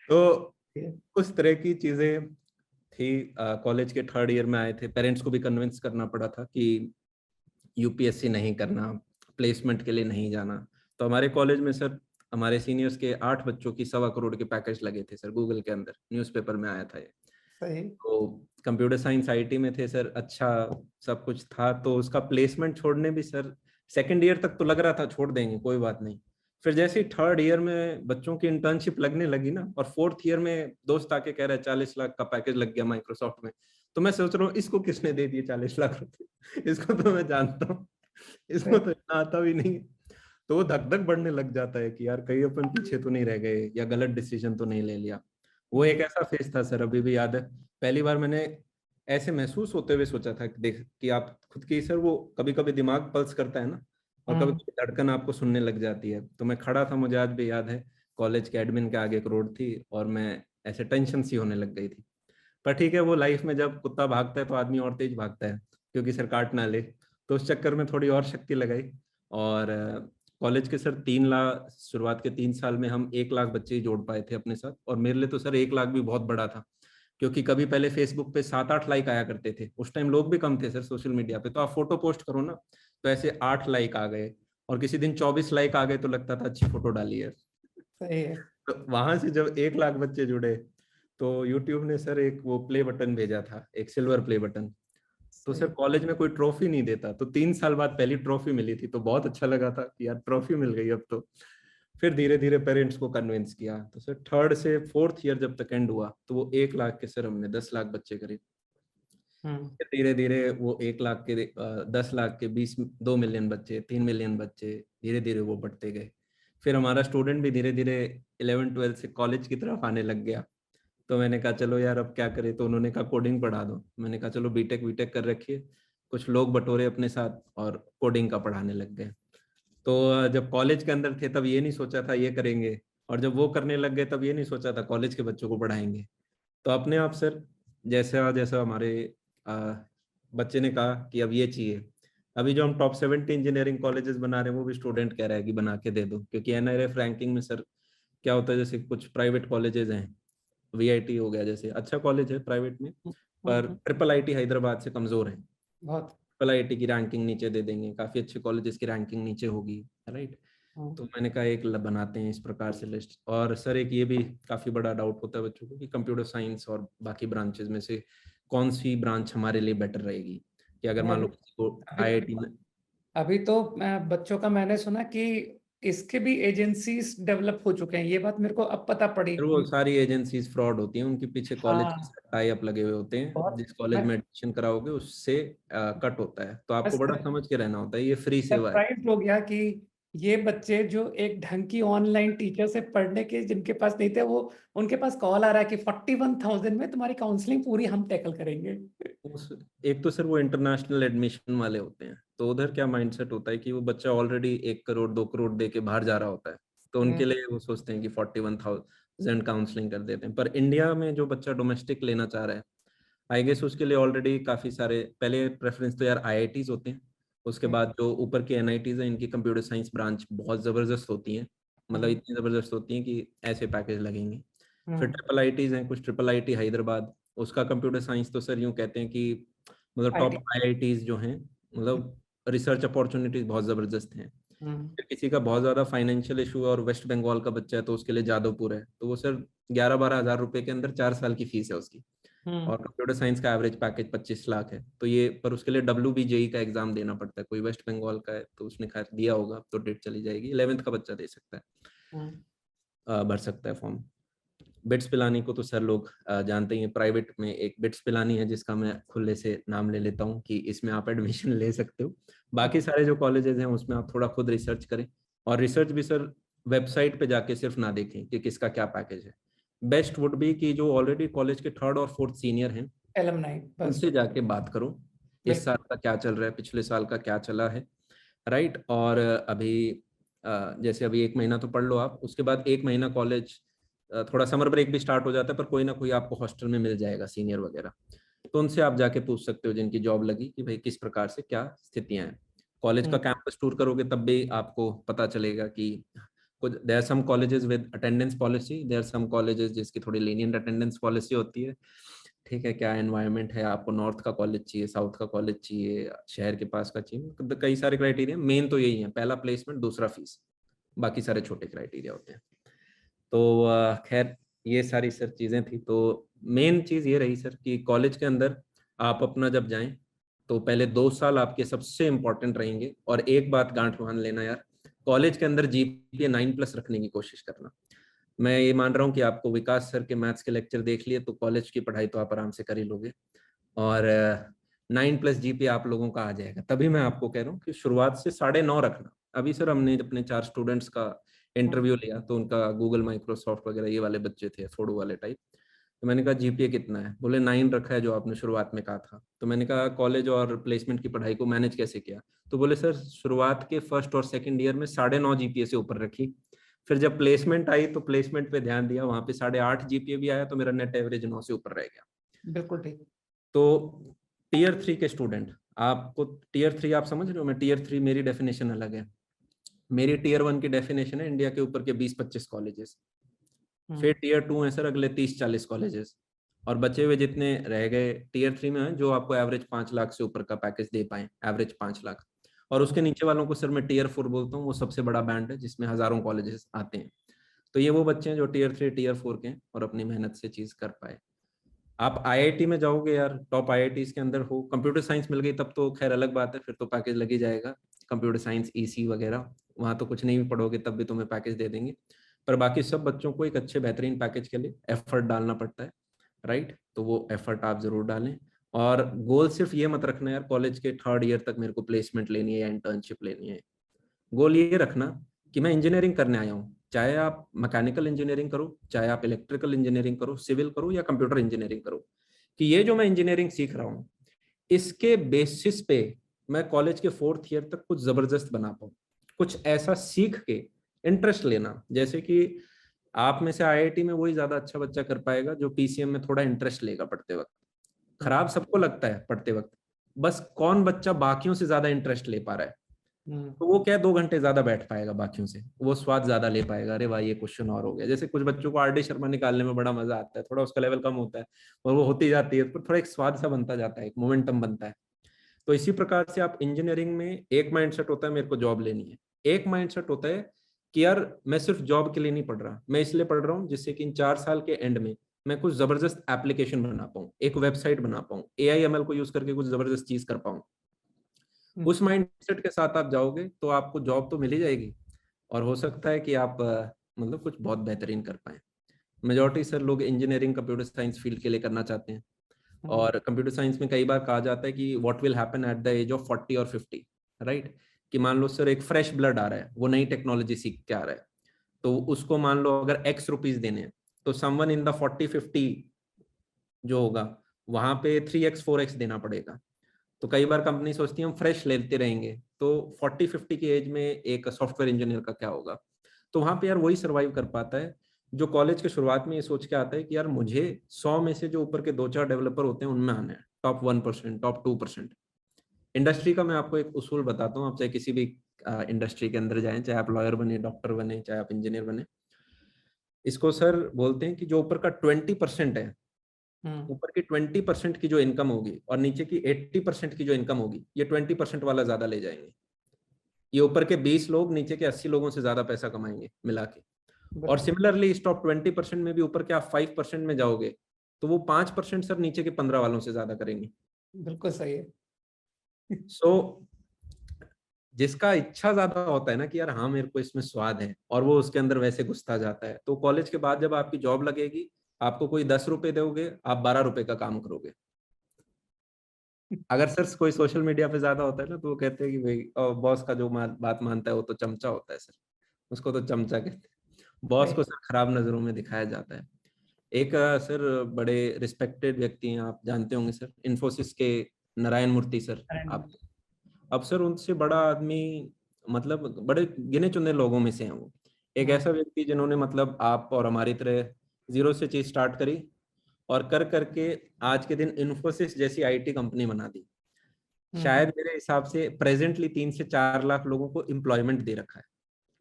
तो उस तरह की चीजें थी। कॉलेज के थर्ड ईयर में आए थे, पेरेंट्स को भी कन्विंस करना पड़ा था कि यूपीएससी नहीं करना, प्लेसमेंट के लिए नहीं जाना। तो हमारे कॉलेज में सर हमारे सीनियर्स के 8 बच्चों की 1.25 करोड़ के पैकेज लगे थे सर, गूगल के अंदर न्यूज़पेपर में आया था ये। सही। तो कंप्यूटर साइंस आईटी में थे सर, अच्छा सब कुछ था, तो उसका प्लेसमेंट छोड़ने भी सर, सेकंड ईयर तक तो लग रहा था छोड़ देंगे कोई बात नहीं। फिर जैसे ही थर्ड ईयर में बच्चों की इंटर्नशिप लगने लगी ना, और फोर्थ ईयर में दोस्त आके कह रहा है 40 लाख का पैकेज लग गया माइक्रोसॉफ्ट में, तो मैं सोच रहा हूँ इसको किसने दे दिए 40 लाख रुपए इसको तो मैं जानता हूँ, इसको सही। तो इतना आता भी नहीं। तो वो धक धक बढ़ने लग जाता है कि यार कहीं अपन पीछे तो नहीं रह गए, या गलत डिसीजन तो नहीं ले लिया। वो एक ऐसा फेज था सर, अभी भी याद है। पहली बार मैंने ऐसे महसूस होते हुए सोचा था कि देख कि आप खुद की सर, वो कभी कभी दिमाग पल्स करता है ना, और कभी हम्म, कभी धड़कन आपको सुनने लग जाती है। तो मैं खड़ा था, मुझे आज भी याद है, कॉलेज के एडमिन के आगे एक रोड थी, और मैं ऐसे टेंशन सी होने लग गई थी। पर ठीक है, वो लाइफ में जब कुत्ता भागता है तो आदमी और तेज भागता है, क्योंकि सर काट ना ले। तो उस चक्कर में थोड़ी और शक्ति लगाई। और कॉलेज के सर 3 लाख, शुरुआत के 3 साल में हम 1 लाख बच्चे ही जोड़ पाए थे अपने साथ। और मेरे लिए तो सर 1 लाख भी बहुत बड़ा था, क्योंकि कभी पहले फेसबुक पे 7-8 लाइक आया करते थे, उस टाइम लोग भी कम थे सर सोशल मीडिया पे, तो आप फोटो पोस्ट करो ना, तो ऐसे 8 लाइक आ गए, और किसी दिन 24 लाइक आ गए, तो लगता था अच्छी फोटो डाली है। सही है। तो वहां से जब 1 लाख बच्चे जुड़े, तो यूट्यूब ने सर एक वो प्ले बटन भेजा था, एक सिल्वर प्ले बटन। तो सर सही। कॉलेज में कोई ट्रॉफी नहीं देता, तो 3 साल बाद पहली ट्रॉफी मिली थी, तो बहुत अच्छा लगा था कि यार ट्रॉफी मिल गई अब तो। फिर धीरे धीरे पेरेंट्स को कन्विंस किया, तो सर थर्ड से फोर्थ ईयर जब तक एंड हुआ, तो वो 1 लाख के सर हमने 10 लाख बच्चे करीब। हम्म, फिर धीरे धीरे वो 1 लाख के 10 लाख के 2 मिलियन बच्चे, 3 मिलियन बच्चे, धीरे धीरे वो बढ़ते गए। फिर हमारा स्टूडेंट भी धीरे धीरे 11th 12th से कॉलेज की तरफ आने लग गया। तो मैंने कहा चलो यार अब क्या करें, तो उन्होंने कहा कोडिंग पढ़ा दो। मैंने कहा चलो बीटेक वीटेक कर रखिए। कुछ लोग बटोरे अपने साथ और कोडिंग का पढ़ाने लग गए। तो जब कॉलेज के अंदर थे तब ये नहीं सोचा था ये करेंगे, और जब वो करने लग गए तब ये नहीं सोचा था कॉलेज के बच्चों को पढ़ाएंगे। तो अपने आप सर, जैसा जैसा हमारे आ, बच्चे ने कहा कि अब ये चाहिए। अभी जो हम टॉप 70 इंजीनियरिंग कॉलेजेस बना रहे हैं, वो भी स्टूडेंट कह रहा है कि बना के दे दो, क्योंकि एनआरएफ रैंकिंग में सर क्या होता है, जैसे कुछ प्राइवेट कॉलेजेस हैं, वीआईटी हो गया, जैसे अच्छा कॉलेज है प्राइवेट में, पर हम्म, ट्रिपल आईटी हैदराबाद से कमजोर है। बहुत। ट्रिपल आईटी की रैंकिंग नीचे दे देंगे, काफी अच्छे कॉलेजेस की रैंकिंग नीचे होगी, राइट। हम्म, तो मैंने कहा एक बनाते हैं इस प्रकार से लिस्ट। और सर एक ये भी काफी बड़ा डाउट होता है बच्चों को कि कंप्यूटर साइंस और बाकी ब्रांचेस में से कौन सी ब्रांच हमारे लिए बेटर रहेगी, कि अगर मान लो अभी किसी को अभी आईआईटी में। अभी तो बच्चों का मैंने सुना कि इसके भी एजेंसीज डेवलप हो चुके हैं, ये बात मेरे को अब पता पड़ी। फिर वो सारी एजेंसीज फ्रॉड होती हैं, उनके पीछे कॉलेज के हाँ, साथ टाई अप लगे हुए होते हैं, बहुत। जिस कॉलेज मैं में एडमिशन कराओगे उससे कट होता है, तो आपको बड़ा मैं समझ के रहना होता है, ये फ्री सेवा है। सरप्राइज हो गया कि ये बच्चे जो एक ढंग की ऑनलाइन टीचर से पढ़ने के जिनके पास नहीं थे, वो उनके पास कॉल आ रहा है कि 41,000 में तुम्हारी काउंसलिंग पूरी हम टैकल करेंगे। उस एक तो सर वो इंटरनेशनल एडमिशन वाले होते हैं, तो उधर क्या माइंडसेट होता है कि वो बच्चा ऑलरेडी 1 करोड़ 2 करोड़ दे के बाहर जा रहा होता है, तो उनके हम्म, लिए वो सोचते हैं कि 41,000 काउंसलिंग कर देते हैं। पर इंडिया में जो बच्चा डोमेस्टिक लेना चाह रहा है, आई गेस उसके लिए ऑलरेडी काफी सारे, पहले प्रेफरेंस तो यार आईआईटीज होते हैं, उसके हम्म, बाद जो ऊपर की एनआईटीज हैं, इनकी कंप्यूटर साइंस ब्रांच बहुत जबरदस्त होती हैं, मतलब हम्म, इतनी जबरदस्त होती हैं कि ऐसे पैकेज लगेंगे। फिर हम्म, ट्रिपल आईटीज हैं, कुछ ट्रिपल आईटी हैदराबाद, उसका कंप्यूटर साइंस तो सर यूं कहते हैं कि मतलब टॉप आईटी। आईआईटीज जो हैं, मतलब रिसर्च अपॉर्चुनिटीज बहुत जबरदस्त हैं। हम्म, फिर किसी का बहुत ज्यादा फाइनेंशियल इशू है और वेस्ट बंगाल का बच्चा है, तो उसके लिए जादवपुर है, तो वो सर 11-12 हज़ार रुपए के अंदर 4 साल की फीस है उसकी। हम्म, और कंप्यूटर साइंस का एवरेज पैकेज 25 लाख है, तो ये पर उसके लिए WBJE का एग्जाम देना पड़ता है, कोई वेस्ट बंगाल का है तो उसने खैर दिया होगा, तो डेट चली जाएगी, 11th का बच्चा दे सकता है, हम्म, भर सकता है फॉर्म। बिट्स पिलानी को तो सर लोग जानते ही हैं, प्राइवेट में एक बिट्स पिलानी है, जिसका मैं खुले से नाम ले लेता हूँ कि इसमें आप एडमिशन ले सकते हो। बाकी सारे जो कॉलेजेस हैं उसमें आप थोड़ा खुद रिसर्च करें, और रिसर्च भी सर वेबसाइट पे जाके सिर्फ ना देखें कि किसका क्या पैकेज है। बेस्ट वुड बी कि जो ऑलरेडी कॉलेज के 3rd और 4th सीनियर हैं, एलमनाई बस। उनसे जाके बात करो, इस बिल्कुल। साल का क्या चल रहा है, पिछले साल का क्या चला है, राइट। और अभी जैसे अभी 1 महीना तो पढ़ लो आप, उसके बाद 1 महीना कॉलेज, थोड़ा समर ब्रेक भी स्टार्ट हो जाता है, पर कोई ना कोई आपको हॉस्टल में मिल जाएगा सीनियर वगैरह, तो उनसे आप जाके पूछ सकते हो जिनकी जॉब लगी कि भाई किस प्रकार से क्या स्थितियां हैं। कॉलेज का हम्म, कैंपस टूर करोगे तब भी आपको पता चलेगा कि कुछ, there are some colleges with attendance policy, there are some colleges जिसकी थोड़ी lenient अटेंडेंस पॉलिसी होती है। ठीक है, क्या एनवायरनमेंट है, आपको नॉर्थ का कॉलेज चाहिए, साउथ का कॉलेज चाहिए, शहर के पास का चाहिए, मतलब कई सारे क्राइटेरिया, मेन तो यही है, पहला प्लेसमेंट, दूसरा फीस, बाकी सारे छोटे क्राइटेरिया होते हैं। तो खैर ये सारी सर चीज़ें थी, तो मेन चीज़ ये रही सर कि कॉलेज के अंदर आप अपना जब जाएं, तो पहले 2 साल आपके सबसे इंपॉर्टेंट रहेंगे, और एक बात गांठ बांध लेना यार, कॉलेज के अंदर जीपीए 9+ रखने की कोशिश करना। मैं ये मान रहा हूँ कि आपको विकास सर के मैथ्स के लेक्चर देख लिए, तो कॉलेज की पढ़ाई तो आप आराम से कर ही लोगे, और 9+ जीपीए आप लोगों का आ जाएगा। तभी मैं आपको कह रहा हूँ कि शुरुआत से 9.5 रखना। अभी सर हमने अपने 4 स्टूडेंट्स का इंटरव्यू लिया, तो उनका गूगल माइक्रोसॉफ्ट वगैरह ये वाले बच्चे थे, फोड़ू वाले टाइप, तो मैंने कहा जीपीए कितना है, बोले 9 रखा है जो आपने शुरुआत में कहा था। तो मैंने कहा कॉलेज और प्लेसमेंट की पढ़ाई को मैनेज कैसे किया, तो बोले सर शुरुआत के फर्स्ट और सेकंड ईयर में 9.5 जीपीए से ऊपर रखी, फिर जब प्लेसमेंट आई तो प्लेसमेंट पे ध्यान दिया, वहां पे 8.5 जीपीए भी आया, तो मेरा नेट एवरेज 9 से ऊपर रह गया। बिल्कुल ठीक। तो टीयर 3 के स्टूडेंट, आपको टीयर 3 आप समझ रहे हो, मैं टीयर 3 मेरी डेफिनेशन अलग है, मेरी टीयर 1 की डेफिनेशन है इंडिया के ऊपर के 20-25 कॉलेजेस, हम्म, फिर टीयर 2 है सर अगले 30-40 कॉलेजेस, और बचे हुए जितने रह गए टीयर 3 में हैं, जो आपको एवरेज 5 लाख से ऊपर का पैकेज दे पाए, एवरेज 5 लाख, और उसके नीचे वालों को सर मैं टीयर 4 बोलता हूँ, वो सबसे बड़ा बैंड है जिसमें हजारों कॉलेजेस आते हैं। तो ये वो बच्चे हैं जो टीयर 3 टीयर 4 के हैं और अपनी मेहनत से चीज कर पाए। आप आईआईटी में जाओगे यार, टॉप आईआईटीज के अंदर हो, कंप्यूटर साइंस मिल गई तब तो खैर अलग बात है, फिर तो पैकेज लग ही जाएगा, कंप्यूटर साइंस ईसी वगैरह, वहां तो कुछ नहीं भी पढ़ोगे तब भी तुम्हें पैकेज दे देंगे। पर बाकी सब बच्चों को एक अच्छे बेहतरीन पैकेज के लिए एफर्ट डालना पड़ता है, राइट, तो वो एफर्ट आप जरूर डालें। और गोल सिर्फ ये मत रखना यार कॉलेज के 3rd ईयर तक मेरे को प्लेसमेंट लेनी है या इंटर्नशिप लेनी है, गोल ये रखना कि मैं इंजीनियरिंग करने आया हूँ, चाहे आप मैकेनिकल इंजीनियरिंग करो, चाहे आप इलेक्ट्रिकल इंजीनियरिंग करो, सिविल करो या कंप्यूटर इंजीनियरिंग करो, कि ये जो मैं इंजीनियरिंग सीख रहा हूँ इसके बेसिस पे मैं कॉलेज के 4th ईयर तक कुछ जबरदस्त बना पाऊँ, कुछ ऐसा सीख के इंटरेस्ट लेना। जैसे कि आप में से आईआईटी में वही ज्यादा अच्छा बच्चा कर पाएगा जो पीसीएम में थोड़ा इंटरेस्ट लेगा पढ़ते वक्त। हम्म, खराब सबको लगता है पढ़ते वक्त, बस कौन बच्चा बाकियों से ज्यादा इंटरेस्ट ले पा रहा है, हम्म, तो वो क्या 2 घंटे ज्यादा बैठ पाएगा बाकियों से, वो स्वाद ज्यादा ले पाएगा, अरे भाई ये क्वेश्चन और हो गया। जैसे कुछ बच्चों को आरडी शर्मा निकालने में बड़ा मजा आता है, थोड़ा उसका लेवल कम होता है और वो होती जाती है, पर थोड़ा एक स्वाद सा बनता जाता है, एक मोमेंटम बनता है। तो इसी प्रकार से आप इंजीनियरिंग में एक माइंडसेट होता है मेरे को जॉब लेनी है, एक माइंडसेट होता है कि यार मैं सिर्फ जॉब के लिए नहीं पढ़ रहा, मैं इसलिए पढ़ रहा हूँ जिससे कि इन 4 साल के एंड में मैं कुछ जबरदस्त एप्लीकेशन बना पाऊँ, एक वेबसाइट बना पाऊँ, एआईएमएल को यूज करके कुछ जबरदस्त चीज कर पाऊँ। हम्म, उस माइंडसेट के साथ आप जाओगे तो आपको जॉब तो मिल ही जाएगी, और हो सकता है कि आप मतलब कुछ बहुत बेहतरीन कर पाए। मेजॉरिटी सर लोग इंजीनियरिंग कंप्यूटर साइंस फील्ड के लिए करना चाहते हैं, और कंप्यूटर साइंस में कई बार कहा जाता है कि what will happen at the age of 40 और 50, राइट। कि मान लो सर एक फ्रेश ब्लड आ रहा है, वो नई टेक्नोलॉजी सीख के आ रहा है, तो उसको मान लो अगर एक्स रुपीज देने हैं, तो समवन इन द 40-50 जो होगा वहां पे 3x 4x देना पड़ेगा। तो कई बार कंपनी सोचती है हम फ्रेश लेते रहेंगे, तो 40-50 की एज में एक सॉफ्टवेयर इंजीनियर का क्या होगा। तो वहां पे यार वही सर्वाइव कर पाता है जो कॉलेज के शुरुआत में ये सोच के आता है कि यार मुझे 100 में से जो ऊपर के 2-4 डेवलपर होते हैं उनमें आना है, टॉप 1%, टॉप 2%। इंडस्ट्री का मैं आपको एक उसूल बताता हूँ, आप चाहे किसी भी इंडस्ट्री के अंदर जाएं, चाहे आप लॉयर बने, डॉक्टर बने, चाहे आप इंजीनियर बने, इसको सर बोलते हैं कि जो ऊपर का 20% है, ऊपर की 20% की जो इनकम होगी और नीचे की 80% की जो इनकम होगी, ये 20% वाला ज्यादा ले जाएंगे। ये ऊपर के 20 लोग नीचे के 80 लोगों से ज्यादा पैसा कमाएंगे मिला के। और सिमिलरली इस टॉप 20% में भी ऊपर के आप 5% में जाओगे, तो वो 5% सर नीचे के 15 वालों से ज्यादा करेंगे। बिल्कुल सही है। सो जिसका इच्छा ज्यादा होता है ना कि यार हाँ मेरे को इसमें स्वाद है, और वो उसके अंदर वैसे घुसता जाता है, तो कॉलेज के बाद जब आपकी जॉब लगेगी, आपको कोई 10 रुपए दोगे, आप 12 रुपए का काम करोगे। अगर सर कोई सोशल मीडिया पे ज्यादा होता है ना, तो वो कहते हैं कि भाई बॉस का जो बात मानता है वो तो चमचा होता है सर, उसको तो चमचा कहते हैं। बॉस को सर खराब नजरों में दिखाया जाता है। एक सर बड़े रिस्पेक्टेड व्यक्ति हैं, आप जानते होंगे सर, इन्फोसिस के नारायण मूर्ति सर। आप अब सर उनसे बड़ा आदमी, मतलब बड़े गिने चुने लोगों में से हैं वो। एक ऐसा व्यक्ति जिन्होंने मतलब आप और हमारी तरह जीरो से चीज स्टार्ट करी, और कर करके आज के दिन इन्फोसिस जैसी आईटी कंपनी बना दी। शायद मेरे हिसाब से प्रेजेंटली 3 से 4 लाख लोगों को एम्प्लॉयमेंट दे रखा है,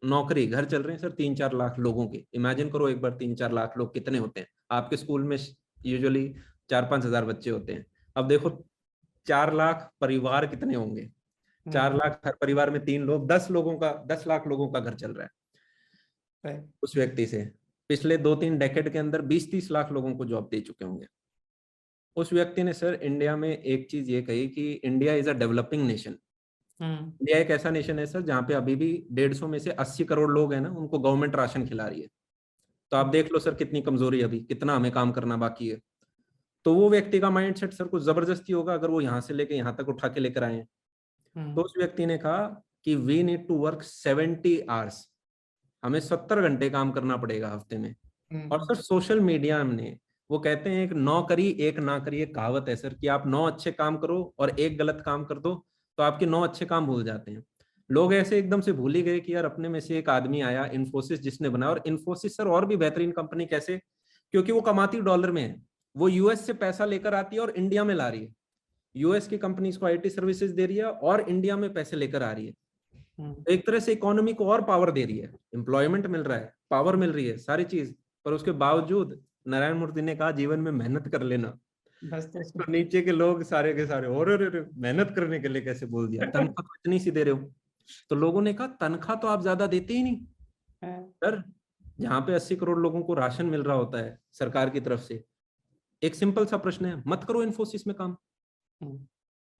नौकरी, घर चल रहे हैं सर 3-4 लाख लोगों के। इमेजिन करो एक बार 3-4 लाख लोग कितने होते हैं। आपके स्कूल में यूजुअली 4-5 हजार बच्चे होते हैं, अब देखो 4 लाख परिवार कितने होंगे। 4 लाख हर परिवार में 3 लोग, 10 लोगों का, 10 लाख लोगों का घर चल रहा है उस व्यक्ति से। पिछले 2-3 डेकेड के अंदर 20-30 लाख लोगों को जॉब दे चुके होंगे। उस व्यक्ति ने सर इंडिया में एक चीज ये कही कि India is a developing nation. India एक ऐसा नेशन है सर जहाँ पे अभी भी 150 में से 80 करोड़ लोग हैं ना, उनको गवर्नमेंट राशन खिला रही है। तो आप देख लो सर कितनी कमजोरी है अभी, कितना हमें काम करना बाकी है। तो वो व्यक्ति का माइंडसेट सर कुछ जबरदस्ती होगा अगर वो यहाँ से लेके यहाँ तक उठा के लेकर आए। तो उस व्यक्ति ने कहा कि we need to work 70 hours, हमें 70 घंटे काम करना पड़ेगा हफ्ते में। और सर सोशल मीडिया में वो कहते हैं एक 9 करी 1 ना करी, एक कहावत है सर कि आप 9 अच्छे काम करो और 1 गलत काम कर दो, तो आपके 9 अच्छे काम भूल जाते हैं। लोग ऐसे एकदम से भूल ही गए कि यार अपने में से एक आदमी आया इन्फोसिस जिसने बनाया। और इन्फोसिस सर और भी बेहतरीन कंपनी कैसे, क्योंकि वो कमाती डॉलर में है, वो यूएस से पैसा लेकर आती है और इंडिया में ला रही है। यूएस की कंपनी को आईटी सर्विसेज दे रही है और इंडिया में पैसे लेकर आ रही है। तो एक तरह से इकोनॉमी को और पावर दे रही है, एम्प्लॉयमेंट मिल रहा है, पावर मिल रही है, सारी चीज। पर उसके बावजूद नारायण मूर्ति ने कहा जीवन में मेहनत कर लेना। बस तो नीचे के लोग सारे के सारे और मेहनत करने के लिए कैसे बोल दिया, तनख्वाह तो इतनी सी दे रहे हो। तो लोगों ने कहा तनख्वाह तो आप ज्यादा देते ही नहीं सर, जहाँ पे 80 करोड़ लोगों को राशन मिल रहा होता है सरकार की तरफ से। एक सिंपल सा प्रश्न है, मत करो इन्फोसिस में काम।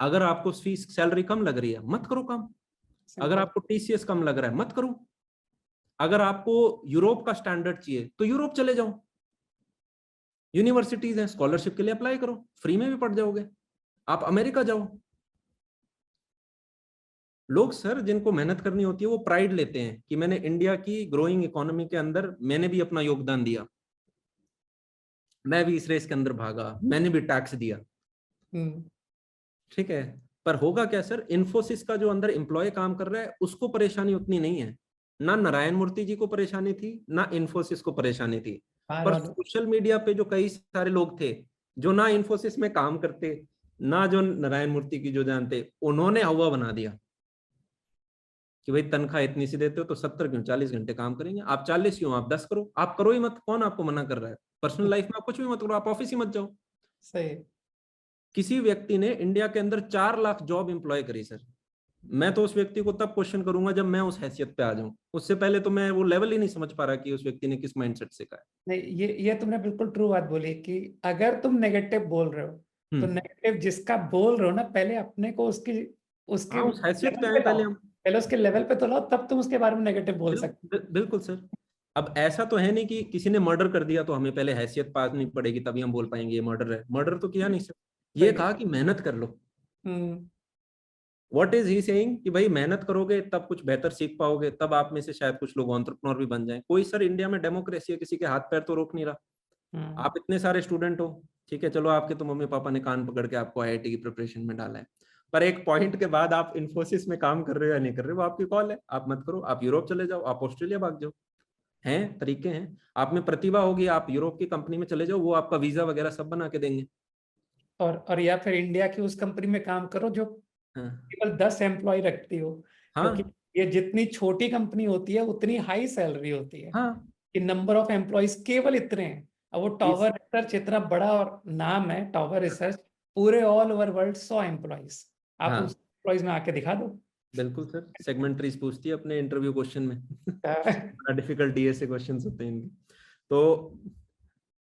अगर आपको फीस सैलरी कम लग रही है मत करो काम। अगर आपको टीसीएस कम लग रहा है मत करो। अगर आपको यूरोप का स्टैंडर्ड चाहिए तो यूरोप चले जाओ, यूनिवर्सिटीज हैं, स्कॉलरशिप के लिए अप्लाई करो, फ्री में भी पढ़ जाओगे। आप अमेरिका जाओ। लोग सर जिनको मेहनत करनी होती है वो प्राइड लेते हैं कि मैंने इंडिया की ग्रोइंग इकोनॉमी के अंदर मैंने भी अपना योगदान दिया, मैं भी इस रेस के अंदर भागा, मैंने भी टैक्स दिया। ठीक है, पर होगा क्या सर, इन्फोसिस का जो अंदर एम्प्लॉय काम कर रहा है उसको परेशानी उतनी नहीं है। ना नारायण मूर्ति जी को परेशानी थी, ना इन्फोसिस को परेशानी थी। पर सोशल मीडिया पे जो कई सारे लोग थे जो ना इन्फोसिस में काम करते, ना जो नारायण मूर्ति की जो जानते, उन्होंने हवा बना दिया कि भाई तनख्वाह इतनी सी देते हो तो 70 क्यों, 40 घंटे काम करेंगे। आप 40 क्यों, आप 10 करो, आप करो ही मत, कौन आपको मना कर रहा है। पर्सनल लाइफ में आप कुछ भी मत करो, आप ऑफिस ही मत जाओ। सही। किसी व्यक्ति ने इंडिया के अंदर 4 लाख जॉब एम्प्लॉय करी सर। मैं तो उस व्यक्ति को तब क्वेश्चन करूंगा जब मैं उस हैसियत पे आ जाऊं, उससे पहले तो मैं वो लेवल ही नहीं समझ पा रहा कि उस व्यक्ति ने किस माइंडसेट से कहा है। नहीं, ये तुमने बिल्कुल ट्रू बात बोली कि अगर तुम नेगेटिव बोल रहे हो तो नेगेटिव जिसका बोल रहे हो ना, पहले अपने को उसकी उसकी हाँ, उस हैसियत पे लेवल आए पे पहले लाओ, हम। पहले उसके लेवल पे तो लाओ, तब तुम उसके बारे में नेगेटिव बोल सकते बिल्कुल सर। अब ऐसा तो है नहीं कि किसी ने मर्डर कर दिया तो हमें पहले हैसियत पानी पड़ेगी तभी हम बोल पाएंगे ये मर्डर है। मर्डर तो किया नहीं सर, ये हो। कहा कि मेहनत कर लो। हम्म। व्हाट इज ही सेइंग कि भाई मेहनत करोगे तब कुछ बेहतर सीख पाओगे, तब आप में से शायद कुछ लोग एंटरप्रेन्योर भी बन जाएं। कोई सर इंडिया में डेमोक्रेसी है, किसी के हाथ पैर तो रोक नहीं रहा। आप इतने सारे स्टूडेंट हो, ठीक है चलो आपके तो मम्मी पापा ने कान पकड़ के आपको आईआईटी की प्रिपरेशन में डाला है, पर एक पॉइंट के बाद आप इन्फोसिस में काम कर रहे हो या नहीं कर रहे हो वो आपकी कॉल है। आप मत करो, आप यूरोप चले जाओ, आप ऑस्ट्रेलिया भाग जाओ, हैं तरीके हैं। आप में प्रतिभा होगी, आप यूरोप की कंपनी में चले जाओ, वो आपका वीजा वगैरह सब बना के देंगे। और या फिर इंडिया की उस कंपनी में काम करो जो हाँ केवल 10 एम्प्लॉय रखती हो, क्योंकि हाँ ये जितनी छोटी कंपनी होती है उतनी हाई सैलरी होती है, हाँ। कि नंबर ऑफ एम्प्लॉयज केवल इतने हैं। अब वो इस टॉवर रिसर्च इतना बड़ा और नाम है टॉवर रिसर्च, पूरे ऑल ओवर वर्ल्ड 100 एम्प्लॉयज, आप उस हाँ एम्प्लॉयज में आके दिखा दो। बिल्कुल सर, सेगमेंटरीज पूछती है अपने इंटरव्यू क्वेश्चन में। हम्म। बड़ा डिफिकल्ट डीएसए क्वेश्चंस होते हैं इनके। तो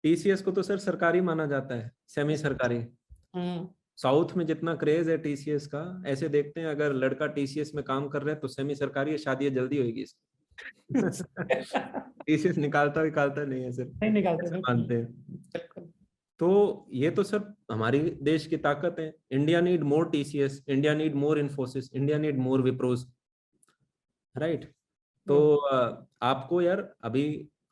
टीसीएस को तो सर सरकारी माना जाता है, सेमी सरकारी। साउथ में जितना क्रेज है टीसीएस का, ऐसे देखते हैं अगर लड़का टीसीएस में काम कर रहे हैं तो सेमी सरकारी है, शादी जल्दी होगी इसकी। टीसीएस निकालता नहीं है सर, नहीं निकालते ऐसे बिल्कुल। मानते हैं। तो ये तो सर हमारी देश की ताकत है। India need more TCS, India need more Infosys, India need more Wipros, right. तो आपको यार अभी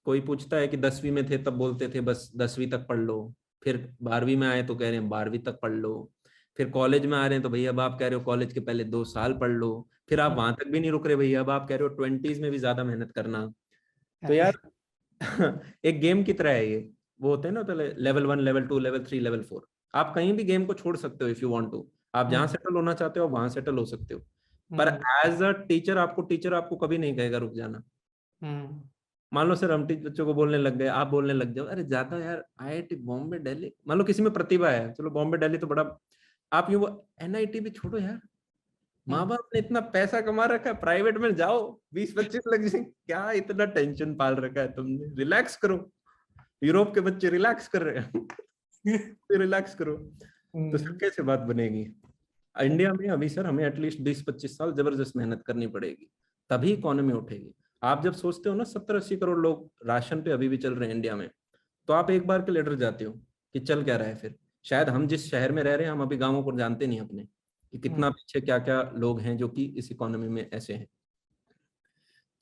कोई पूछता है कि 10वीं में थे तब बोलते थे बस 10वीं तक पढ़ लो, फिर 12वीं में आए तो कह रहे हैं 12वीं तक पढ़ लो, फिर कॉलेज में आ रहे हैं तो भैया अब आप कह रहे हो कॉलेज के पहले 2 साल पढ़ लो, फिर आप वहां तक भी नहीं रुक रहे भैया, अब आप कह रहे हो 20s में भी ज्यादा मेहनत करना। तो यार एक गेम की तरह है ये। वो होते हैं ना पहले लेवल 1 लेवल 2 लेवल 3 लेवल 4, आप कहीं भी गेम को छोड़ सकते हो इफ यू वांट टू। आप जहां सेटल होना चाहते हो वहां सेटल हो सकते हो, पर एज अ टीचर आपको कभी नहीं कहेगा रुक जाना। मान लो सर हम बच्चों को बोलने लग गए, आप बोलने लग जाओ अरे ज्यादा यार आईआईटी बॉम्बे दिल्ली, मान लो किसी में प्रतिभा है, चलो बॉम्बे दिल्ली तो बड़ा, आप यूं एनआईटी भी छोड़ो यार, माँ बाप ने इतना पैसा कमा रखा है, प्राइवेट में जाओ 20-25 लग जाए, क्या इतना टेंशन पाल रखा है तुमने, रिलैक्स करो। यूरोप के बच्चे रिलैक्स कर रहे हैं। रिलैक्स करो। तो सर कैसे बात बनेगी इंडिया में? अभी सर हमें एटलीस्ट 20-25 साल जबरदस्त मेहनत करनी पड़ेगी, तभी इकोनॉमी उठेगी। आप जब सोचते हो ना 70-80 करोड़ लोग राशन पे अभी भी चल रहे हैं इंडिया में, तो आप एक बार के लिए डर जाते हो कि चल क्या रहा है फिर। शायद हम जिस शहर में रह रहे हैं हम अभी गाँवों को जानते नहीं अपने, कि कितना पीछे क्या क्या लोग हैं जो कि इस इकोनॉमी में ऐसे हैं।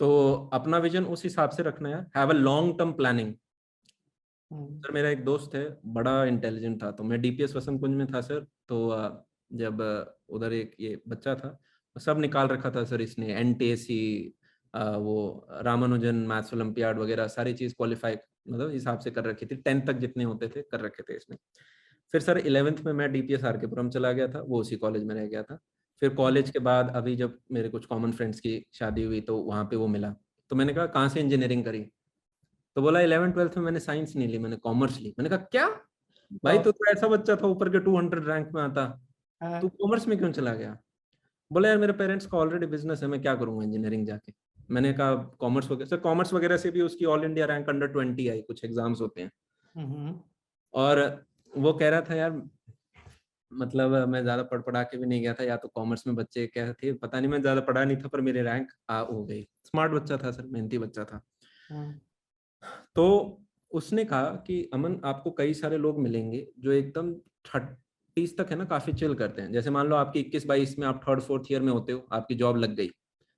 तो अपना विजन उस हिसाब से रखना यार, have a long term planning. Sir मेरा एक दोस्त है, बड़ा इंटेलिजेंट था, तो मैं डीपीएस वसंत कुंज में था सर, तो जब उधर एक ये बच्चा था, सब निकाल रखा था सर इसने, एनटीएसी, वो रामानुजन मैथ्स ओलंपियाड वगैरह सारी चीज क्वालिफाई मतलब हिसाब से कर रखी थी, 10th तक जितने होते थे कर रखे थे इसने। फिर सर 11th में मैं डीपीएस आर के पुरम चला गया था, वो उसी कॉलेज में रह गया था। फिर कॉलेज के बाद अभी जब मेरे कुछ कॉमन फ्रेंड्स की शादी हुई तो वहाँ पे वो मिला, तो मैंने कहा कहाँ से इंजीनियरिंग करी, तो बोला 11th-12th में मैंने साइंस नहीं ली, मैंने कॉमर्स ली। मैंने कहा क्या भाई, तू तो ऐसा बच्चा था ऊपर के 200 रैंक में आता, तू कॉमर्स में क्यों चला गया? बोला यार मेरे पेरेंट्स का ऑलरेडी बिजनेस है, मैं क्या करूंगा इंजीनियरिंग जाके। मैंने कहा कॉमर्स वगैरह, सर कॉमर्स वगैरह से भी उसकी ऑल इंडिया रैंक अंडर 20 आई, कुछ एग्जाम्स होते हैं। और वो कह रहा था यार मतलब मैं ज्यादा पढ़ पढ़ा के भी नहीं गया था, या तो कॉमर्स में बच्चे क्या थे पता नहीं, मैं ज्यादा पढ़ा नहीं था पर मेरे रैंक आ हो गई। स्मार्ट बच्चा था सर, मेहनती बच्चा था। तो उसने कहा कि अमन आपको कई सारे लोग मिलेंगे जो एकदम 30s तक है ना काफी चिल करते हैं, जैसे मान लो आपकी 21-22 में आप 3rd-4th ईयर में होते हो, आपकी जॉब लग गई।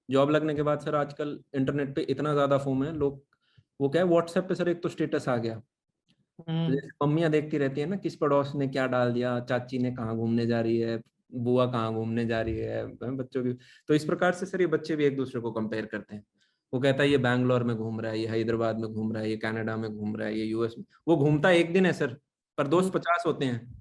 जॉब लगने के बाद सर आजकल इंटरनेट पे इतना ज्यादा फोम है लोग, वो क्या है व्हाट्सएप पे सर एक तो स्टेटस आ गया, तो जैसे मम्मियाँ देखती रहती है ना किस पड़ोस ने क्या डाल दिया, चाची ने कहाँ घूमने जा रही है, बुआ कहाँ घूमने जा रही है बच्चों की। तो इस प्रकार से सर ये बच्चे भी एक दूसरे को कंपेयर करते हैं। वो कहता है ये बैंगलोर में घूम रहा है, ये हैदराबाद में घूम रहा है, ये कनाडा में घूम रहा है, ये यूएस में। वो घूमता एक दिन है सर, पर दोस्त 50 होते हैं।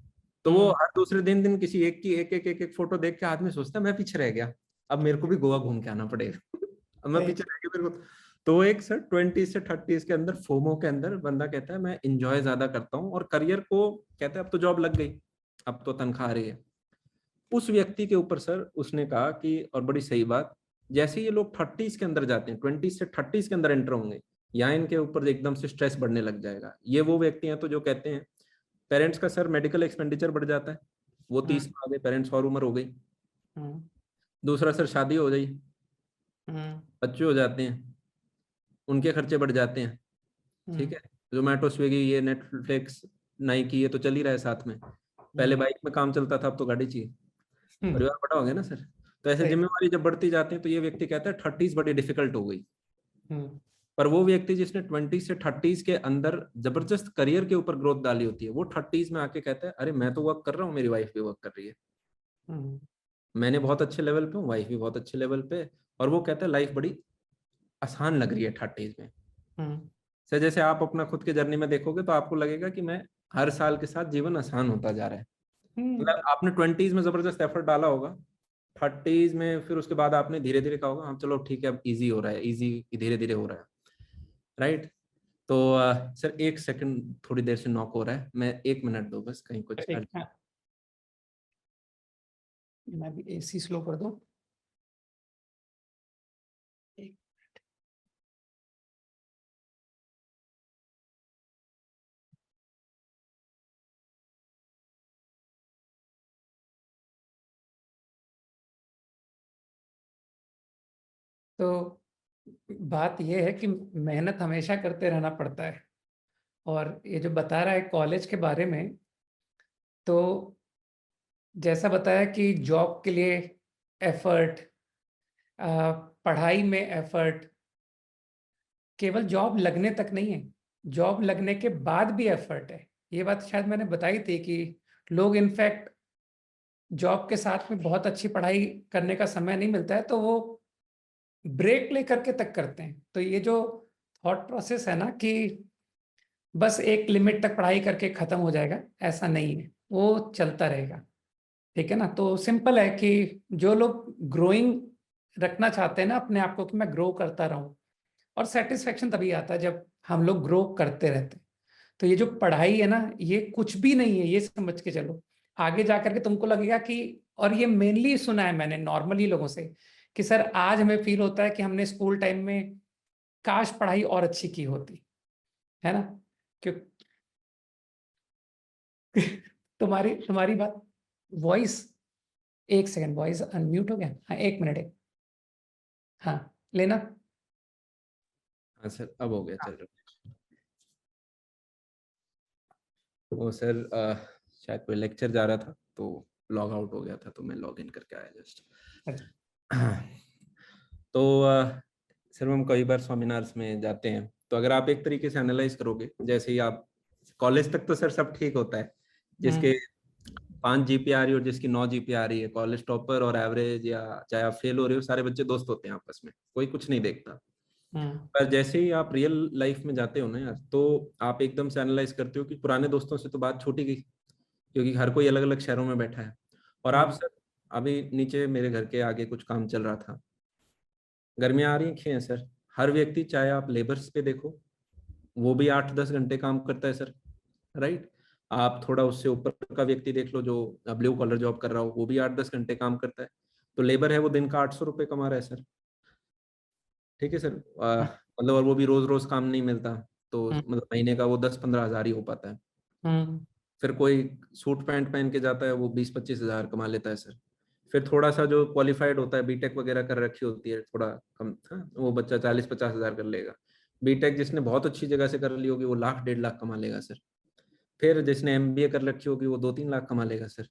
तो वो हर दूसरे दिन किसी एक की एक फोटो देख के आदमी सोचता है मैं पीछे रह गया, अब मेरे को भी गोवा घूम के आना पड़ेगा। अब मैं पीछे रह गया मेरे को। तो एक सर 20 से 30 के अंदर फोमो के अंदर बंदा कहता है मैं इंजॉय ज्यादा करता हूँ, और करियर को कहता है अब तो जॉब लग गई, अब तो तनख्वाह आ रही है। उस व्यक्ति के ऊपर सर उसने कहा कि, और बड़ी सही बात, जैसे ये लोग 30s के अंदर जाते हैं, 20 से 30s के अंदर एंटर होंगे, यहाँ इनके ऊपर एकदम से स्ट्रेस बढ़ने लग जाएगा। ये वो व्यक्ति हैं तो जो कहते हैं पेरेंट्स का सर मेडिकल एक्सपेंडिचर बढ़ जाता है, वो 30 में आ गए, पेरेंट्स और उम्र हो गई। दूसरा सर शादी हो गई, बच्चे हो जाते हैं, उनके खर्चे बढ़ जाते हैं, ठीक है। जोमेटो, स्विगी, ये नेटफ्लिक्स, नाइकी, ये तो चल ही रहा है साथ में। पहले बाइक में काम चलता था, अब तो गाड़ी चाहिए। परिवार बड़ा हो गया ना सर। तो ऐसे सही। जिम्मेवारी जब बढ़ती जाती है तो ये व्यक्ति कहता है 30s बड़ी डिफिकल्ट हो गई। पर वो व्यक्ति जिसने 20 से 30s के अंदर जबरदस्त करियर के ऊपर ग्रोथ डाली होती है, वो 30s में आके कहता है अरे मैं तो वर्क कर रहा हूँ, मेरी वाइफ भी वर्क कर रही है, मैंने बहुत अच्छे लेवल पे हूँ, वाइफ भी बहुत अच्छे लेवल पे, और वो कहता है लाइफ बड़ी आसान लग रही है 30s में। सर जैसे आप अपना खुद के जर्नी में देखोगे तो आपको लगेगा कि मैं हर साल के साथ जीवन आसान होता जा रहा है। मतलब आपने 20s में जबरदस्त एफर्ट डाला होगा, 30s में फिर उसके बाद आपने धीरे धीरे कहा होगा हाँ चलो ठीक है अब इजी हो रहा है, इजी धीरे धीरे हो रहा है, राइट। तो सर 1 सेकंड, थोड़ी देर से नॉक हो रहा है, मैं 1 मिनट दो बस, कहीं कुछ मैं भी एसी स्लो कर दूं। तो बात यह है कि मेहनत हमेशा करते रहना पड़ता है। और ये जो बता रहा है कॉलेज के बारे में, तो जैसा बताया कि जॉब के लिए एफर्ट, पढ़ाई में एफर्ट, केवल जॉब लगने तक नहीं है, जॉब लगने के बाद भी एफर्ट है। ये बात शायद मैंने बताई थी कि लोग इनफैक्ट जॉब के साथ में बहुत अच्छी पढ़ाई करने का समय नहीं मिलता है तो वो ब्रेक लेकर के तक करते हैं। तो ये जो थॉट प्रोसेस है ना कि बस एक लिमिट तक पढ़ाई करके खत्म हो जाएगा, ऐसा नहीं है, वो चलता रहेगा। ठीक है ना। तो सिंपल है कि जो लोग ग्रोइंग रखना चाहते हैं ना अपने आप को, कि मैं ग्रो करता रहूं, और सेटिस्फेक्शन तभी आता है जब हम लोग ग्रो करते रहते हैं। तो ये जो पढ़ाई है ना, ये कुछ भी नहीं है, ये समझ के चलो। आगे जाकर के तुमको लगेगा कि, और ये मेनली सुना है मैंने नॉर्मली लोगों से, कि सर आज हमें फील होता है कि हमने स्कूल टाइम में काश पढ़ाई और अच्छी की होती, है ना। क्यों तुम्हारी तुम्हारी बात, वॉइस, 1 सेकंड, वॉइस अनम्यूट हो गया। हाँ 1 मिनट। हाँ लेना। हाँ सर अब हो गया, चल रहा है। वो सर शायद कोई लेक्चर जा रहा था तो लॉग आउट हो गया था, तो मैं लॉग इन करके आया जस्ट। तो सर हम कई बार सेमिनार्स में जाते हैं, तो अगर आप एक तरीके से एनालाइज करोगे, जैसे ही आप कॉलेज तक तो सर सब ठीक होता है, जिसके 5 जीपी आ रही है और जिसकी 9 जीपी आ रही है, कॉलेज टॉपर और एवरेज, या चाहे आप फेल हो रहे हो, सारे बच्चे दोस्त होते हैं आपस में, कोई कुछ नहीं देखता। पर जैसे ही आप रियल लाइफ में जाते हो ना यार, तो आप एकदम से एनालाइज करते हो कि पुराने दोस्तों से तो बात छूटी गई, क्योंकि हर कोई अलग अलग शहरों में बैठा है। और आप सर, अभी नीचे मेरे घर के आगे कुछ काम चल रहा था, गर्मियाँ आ रही हैं सर, हर व्यक्ति, चाहे आप लेबर्स पे देखो, वो भी 8-10 घंटे काम करता है सर, राइट। आप थोड़ा उससे ऊपर का व्यक्ति देख लो जो ब्लू कॉलर जॉब कर रहा हो, वो भी 8-10 घंटे काम करता है। तो लेबर है वो दिन का 800 रुपये कमा रहा है सर, ठीक है सर। मतलब और वो भी रोज रोज काम नहीं मिलता, तो मतलब महीने का वो 10-15 हज़ार ही हो पाता है। फिर कोई सूट पैंट पहन के जाता है, वो 20-25 हज़ार कमा लेता है सर। फिर थोड़ा सा जो क्वालिफाइड होता है, बीटेक वगैरह कर रखी होती है, थोड़ा कम, हाँ, वो बच्चा 40-50 हज़ार कर लेगा। बीटेक जिसने बहुत अच्छी जगह से कर ली होगी वो 1-1.5 लाख कमा लेगा सर। फिर जिसने एमबीए कर रखी होगी वो 2-3 लाख कमा लेगा सर।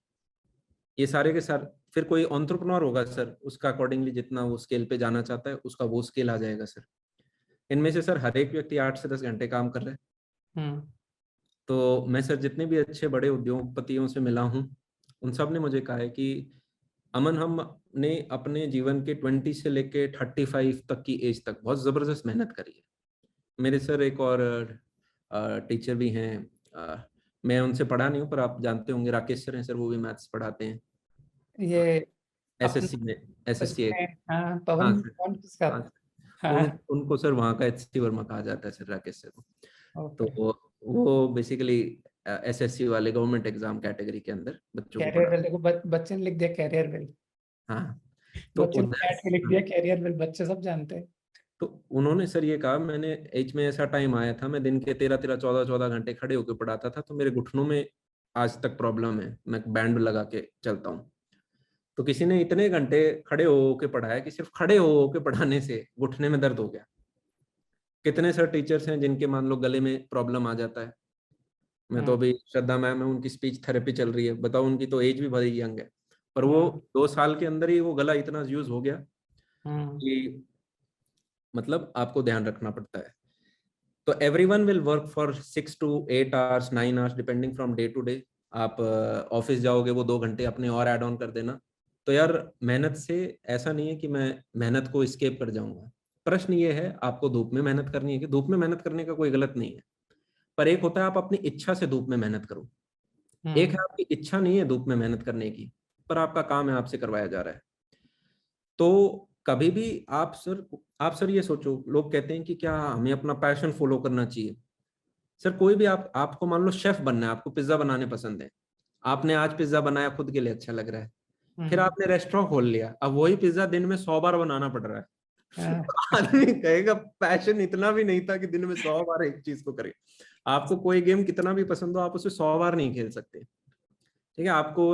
ये सारे के सारे, फिर कोई एंटरप्रेन्योर होगा सर, उसका अकॉर्डिंगली जितना वो स्केल पे जाना चाहता है उसका वो स्केल आ जाएगा सर। इनमें से सर हर एक व्यक्ति 8 से 10 घंटे काम कर रहा है। तो मैं सर जितने भी अच्छे बड़े उद्योगपतियों से मिला हूँ, उन सब ने मुझे कहा है कि अमन, हमने अपने जीवन के 20 से लेके 35 तक की एज तक बहुत जबरदस्त मेहनत करी है। मेरे सर एक और टीचर भी हैं, मैं उनसे पढ़ा नहीं हूँ पर आप जानते होंगे, राकेश सर हैं सर, वो भी मैथ्स पढ़ाते हैं ये एसएससी में, एसएससी। हाँ हाँ पवन सर, कौन किसका। हाँ सर। हाँ उनको सर वहाँ का एचसी वर्मा कहा जाता है सर, राकेश सर को। ओके। तो वो बेसिकली एसएससी वाले गवर्नमेंट एग्जाम कैटेगरी के अंदर बच्चों को कैरियर पढ़ा। वेल देखो, बच्चे ने लिख दिया कैरियर वेल, हाँ तो बच्चे ने उधर, बैठ के लिख दिया कैरियर वेल, बच्चे सब जानते हैं। तो उन्होंने सर ये कहा, मैंने एच में ऐसा टाइम आया था, मैं दिन के 13-13, 14-14 घंटे खड़े होकर पढ़ाता था, तो मेरे घुटनों में आज तक प्रॉब्लम है, मैं बैंड लगा के चलता हूँ। तो किसी ने इतने घंटे खड़े हो के पढ़ाया कि सिर्फ खड़े हो के पढ़ाने से घुटने में दर्द हो गया। कितने सर टीचर्स हैं जिनके मान लो गले में प्रॉब्लम आ जाता है। मैं तो अभी श्रद्धा मैम है, उनकी स्पीच थेरेपी चल रही है, बताओ उनकी तो एज भी बड़ी यंग है, पर वो 2 साल के अंदर ही वो गला इतना यूज हो गया कि मतलब आपको ध्यान रखना पड़ता है। तो everyone will work for 6 to 8 hours 9 hours depending from day to day. आप ऑफिस जाओगे वो 2 घंटे अपने और ऐड ऑन कर देना। तो यार मेहनत से ऐसा नहीं है कि मैं मेहनत को स्केप कर जाऊंगा। प्रश्न ये है आपको धूप में मेहनत करनी है कि धूप में मेहनत करने का कोई गलत नहीं है, पर एक होता है आप अपनी इच्छा से धूप में मेहनत करो। एक है आपकी इच्छा नहीं है धूप में मेहनत करने की, पर आपका काम है आपसे करवाया जा रहा है। तो कभी भी आप सर ये सोचो, लोग कहते हैं कि क्या हमें अपना पैशन फॉलो करना चाहिए। सर कोई भी आपको मान लो शेफ बनना है, आपको पिज्जा बनाने पसंद है, आपने आज पिज्जा बनाया, खुद के लिए अच्छा लग रहा है, फिर आपने रेस्टोरेंट खोल लिया, अब वही पिज्जा दिन में 100 बार बनाना पड़ रहा है। आदमी कहेगा पैशन इतना भी नहीं था कि दिन में 100 बार एक चीज को करे। आपको कोई गेम कितना भी पसंद हो, आप उसे 100 बार नहीं खेल सकते। ठीक है, आपको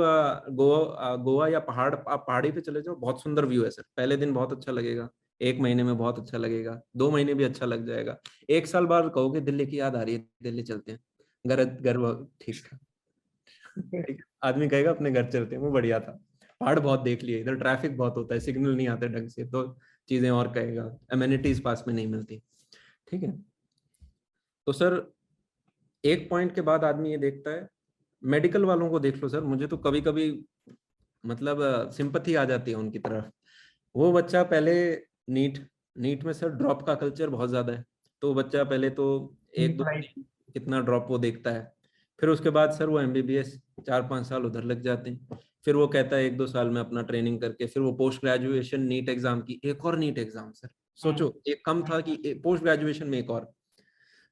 गोवा या आप पहाड़ी पे चले जाओ, बहुत सुंदर व्यू है सर, पहले दिन बहुत अच्छा लगेगा, 1 महीने में बहुत अच्छा लगेगा, 2 महीने भी अच्छा लग जाएगा, 1 साल बाद कहोगे दिल्ली की याद आ रही है, दिल्ली चलते हैं, घर घर ठीक था। ठीक है? आदमी कहेगा अपने घर चलते हैं, वो बढ़िया था, पहाड़ बहुत देख लिए, इधर ट्रैफिक बहुत होता है, सिग्नल नहीं आते ढंग से, तो चीजें और कहेगा, एमेनिटीज पास में नहीं मिलती। ठीक है, तो सर एक पॉइंट के बाद आदमी ये देखता है, मेडिकल वालों को देख लो सर, मुझे तो कभी कभी मतलब सिंपथी आ जाती है उनकी तरफ। वो बच्चा पहले नीट नीट में सर ड्रॉप का कल्चर बहुत ज्यादा है, तो बच्चा पहले तो 1 2 3 कितना ड्रॉप वो देखता है, फिर उसके बाद सर वो एमबीबीएस 4 5 साल उधर लग जाते हैं, फिर वो कहता है 1 2 साल में अपना ट्रेनिंग करके फिर वो पोस्ट ग्रेजुएशन नीट एग्जाम की, एक और नीट एग्जाम सर, सोचो एक कम था कि पोस्ट ग्रेजुएशन में एक और,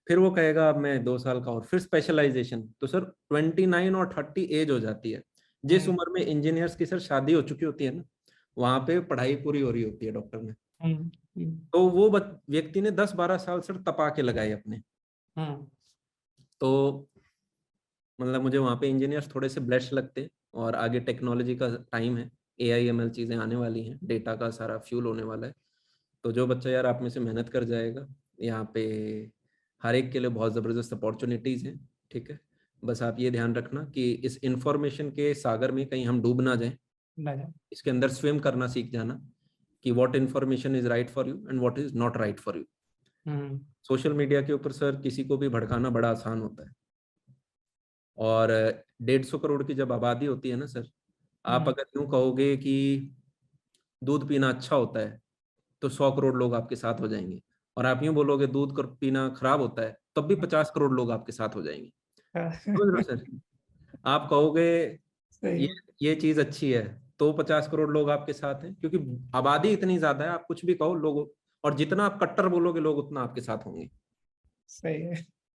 फिर वो कहेगा अब मैं 2 साल का, और फिर स्पेशलाइजेशन, तो सर 29 और 30 एज हो जाती है, जिस उम्र में इंजीनियर्स की सर शादी हो चुकी होती है ना, वहां पे पढ़ाई पूरी हो रही होती है डॉक्टर में। तो वो व्यक्ति ने 10 12 साल सर तपा के लगाए अपने। तो मतलब मुझे वहाँ पे इंजीनियर्स थोड़े से ब्लेस्ड लगते हैं, और आगे टेक्नोलॉजी का टाइम है, AI ML चीज़ें आने वाली हैं, डेटा का सारा फ्यूल होने वाला है। तो जो बच्चा यार आप में से मेहनत कर जाएगा, यहाँ पे हर एक के लिए बहुत ज़बरदस्त अपॉर्चुनिटीज़ हैं। ठीक है, बस आप ये ध्यान रखना कि इस इंफॉर्मेशन के सागर में कहीं हम डूब ना जाएं, इसके अंदर स्विम करना सीख जाना कि what information is right for you and what is not right for you. Social media के ऊपर सर किसी को भी भड़काना बड़ा आसान होता है, और 150 करोड़ की जब आबादी होती है ना सर, आप अगर यूं कहोगे कि दूध पीना अच्छा होता है तो 100 करोड़ लोग आपके साथ हो जाएंगे, और आप यूं बोलोगे दूध कर पीना खराब होता है तब भी 50 करोड़ लोग आपके साथ हो जाएंगे। समझ रहे हो सर, आप कहोगे ये ये चीज अच्छी है तो 50 करोड़ लोग आपके साथ हैं, क्योंकि आबादी इतनी ज्यादा है, आप कुछ भी कहो लोग, और जितना आप कट्टर बोलोगे लोग उतना आपके साथ होंगे। सही है।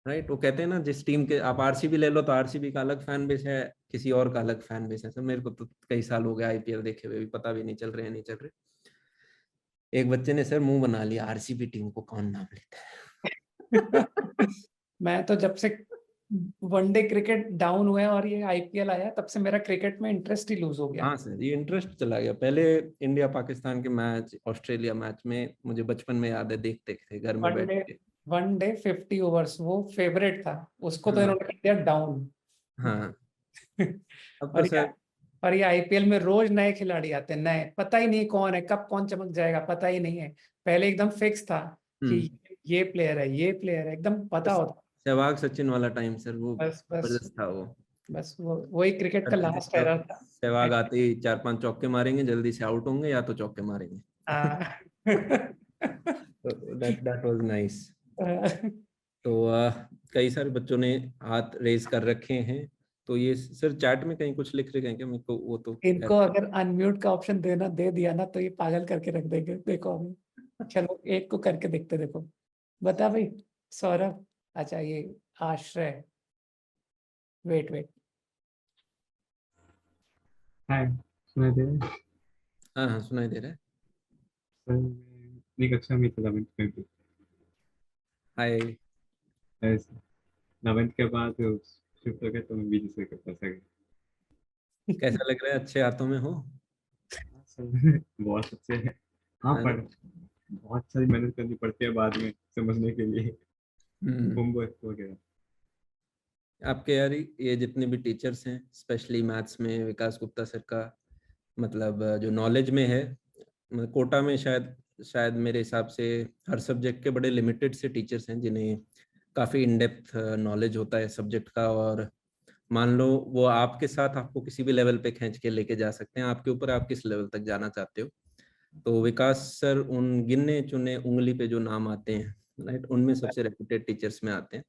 राइट, वो कहते हैं ना जिस टीम के आप आरसीबी ले लो तो आरसीबी का अलग फैन बेस है, किसी और का अलग फैन बेस है। सर मेरे को तो कई साल हो गए आईपीएल देखे हुए भी, पता भी नहीं चल रहे हैं नहीं चल रहे। एक बच्चे ने सर मुंह बना लिया, आरसीबी टीम को कौन नाम लेता है। मैं तो जब से वनडे क्रिकेट डाउन हुए और ये आईपीएल आया तब से मेरा क्रिकेट में इंटरेस्ट ही लूज हो गया। हाँ सर, ये इंटरेस्ट चला गया। पहले इंडिया पाकिस्तान के मैच, ऑस्ट्रेलिया मैच में मुझे बचपन में याद है, देखते थे घर में बैठ के। 50 ओवर्स वो फेवरेट था, उसको तो हाँ इन्होंने कर दिया डाउन। हाँ, अब तो और ये सर और ये आईपीएल में रोज नए खिलाड़ी आते हैं, नए, पता ही नहीं कौन है, कब कौन चमक जाएगा पता ही नहीं है। पहले एकदम फिक्स था कि ये प्लेयर है, ये प्लेयर है, एकदम पता होता। सहवाग सचिन वाला टाइम सर, वो बस बस जबरदस्त था वो। बस वो वही क्रिकेट का लास्ट एरा था। सहवाग आते ही 4 5 चौके मारेंगे, जल्दी से आउट होंगे या तो चौके मारेंगे। हाँ। तो दैट वाज नाइस। तो कई सारे बच्चों ने हाथ रेज कर रखे हैं, तो ये सर चैट में कहीं कुछ लिख रहे हैं क्या, मेरे को वो तो इनको अगर अनम्यूट का ऑप्शन दे दिया ना तो ये पागल करके रख देंगे, देखो अभी। चलो एक को करके देखते, देखो। बता भाई। सौरभ। अच्छा ये आश्रय। Wait wait. हाय, सुनाई दे रहा है? हाँ हाँ सुनाई दे रहा है। सर मैं अपनी कक्षा में था 11th में भी। हाय। ऐसे 11th के बाद शिफ्ट हो गया तो मैं बीजी से करता था। कैसा लग रहा है, अच्छे हाथों में हो? सर बहुत अच्छे हैं। हाँ, अरे, पर बहुत सारी मेहनत करनी पड़ती है बाद में समझने के लिए, हम्म, होमवर्क वगैरह। आपके यार ये जितने भी टीचर्स हैं स्पेशली मैथ्स में विकास गुप्ता सर का मतलब जो नॉलेज में है, मतलब कोटा में शायद शायद मेरे हिसाब से हर सब्जेक्ट के बड़े लिमिटेड से टीचर्स हैं जिन्हें काफ़ी इन डेप्थ नॉलेज होता है सब्जेक्ट का। और मान लो वो आपके साथ आपको किसी भी लेवल पे खींच के लेके जा सकते हैं, आपके ऊपर आप किस लेवल तक जाना चाहते हो। तो विकास सर उन गिने चुने उंगली पे जो नाम आते हैं, राइट, उनमें सबसे रेपुटेड टीचर्स में आते हैं।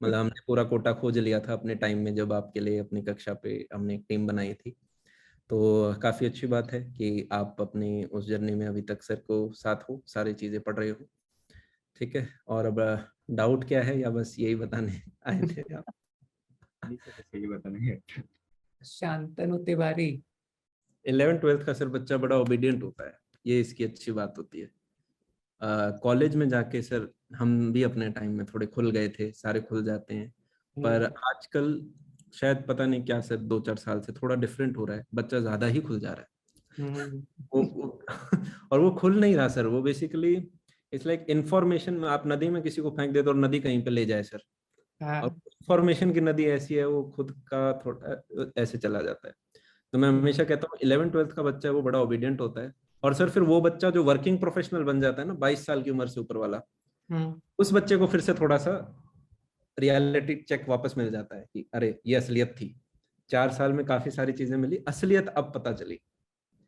मतलब हमने पूरा कोटा खोज लिया था अपने टाइम में जब आपके लिए अपनी कक्षा पे हमने एक टीम बनाई थी। तो काफ़ी अच्छी बात है कि आप अपनी उस जर्नी में अभी तक सर को साथ हो, सारी चीज़ें पढ़ रहे हो। ठीक है, और अब डाउट क्या है या बस यही बताने आए थे आप? नहीं सर, बस यही बताना है। शांतनु तिवारी। 11th 12th का सर बच्चा बड़ा ओबीडियंट होता है, ये इसकी अच्छी बात होती है। कॉलेज में जाके सर हम भी अपने टाइम में थोड़े खुल गए थे, सारे खुल जाते हैं। पर आजकल शायद पता नहीं क्या सर 2-4 साल से थोड़ा डिफरेंट हो रहा है, बच्चा ज्यादा ही खुल जा रहा है। वो और वो खुल नहीं रहा सर, वो बेसिकली इट्स लाइक इंफॉर्मेशन में आप नदी में किसी को फेंक दे तो और नदी कहीं पे ले जाए सर। और हाँ। इंफॉर्मेशन की नदी ऐसी है, वो खुद का थोड़ा ऐसे चला जाता है। तो मैं हमेशा कहता हूँ 11th 12th का बच्चा है वो बड़ा ओबीडियंट होता है। और सर फिर वो बच्चा जो वर्किंग प्रोफेशनल बन जाता है ना 22 साल की उम्र से ऊपर वाला, हम्म। उस बच्चे को फिर से थोड़ा सा रियलिटी चेक वापस मिल जाता है कि अरे ये असलियत थी, 4 साल में काफी सारी चीजें मिली, असलियत अब पता चली।